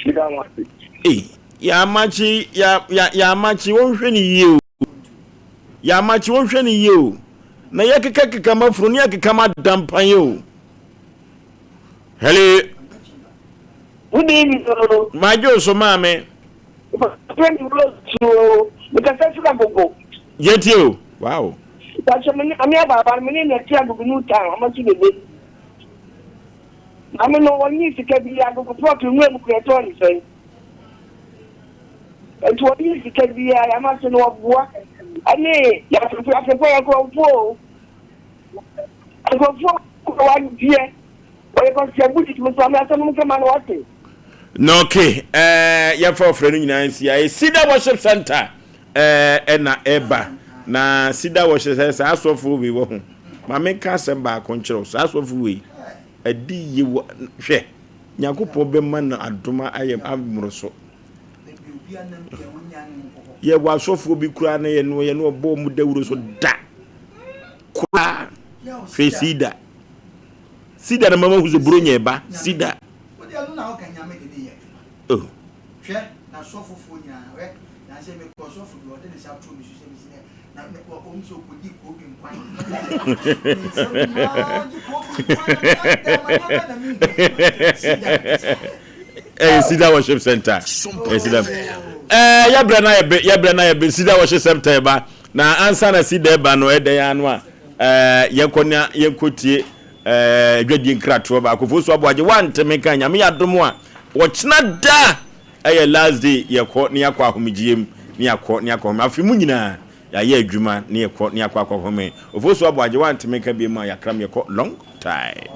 S4: You don't want it.
S1: Ya machi won hwe ni ye o. Ya machi won hwe ni ye o. Na ye keka ma furu ni keka ma dampan ye o. Hello.
S19: Good evening.
S1: My jo so ma me. Yet you. Wow.
S19: That's I'm about many I'm not I mean, no one needs to get the Yago Proton Creaton say. And what needs to get the I must know what I mean, you have to go for. I go for 1 year. But I got your booty to some come and watch it.
S1: No, okay. Ya for friend nyina nsia Sida Worship Center na eba na Sida Worship Center asofo we wo ho ma me ka semba akonchiro so asofo we adi ye hwe nyakopo be man adoma ayem amro so ye wa sofo bi kura na ye no bo mu dawuro so da kwa fe sida na mama huzo bronye ba sida oh
S3: hwe na sofo fo nya we na se me ko sofo bi o de se atro mi se mi se na me ko o so ko di ko bi nkwan
S1: Sida Worship Center. Sida. Ya brana ya be Sida Worship Center ba na ansa na Sida ba no ede ya no a yekonia yekotie dwadi nkrato ba Oforisuo Aboagye wanteme kan nyame yadom a wo kina da last day yekọ ne yakọ ahomegiem ne yakọ afi mu nyina ya ye adwuma ne yakọ akọhome Oforisuo Aboagye wanteme kan bi ma yakram yekọ long time.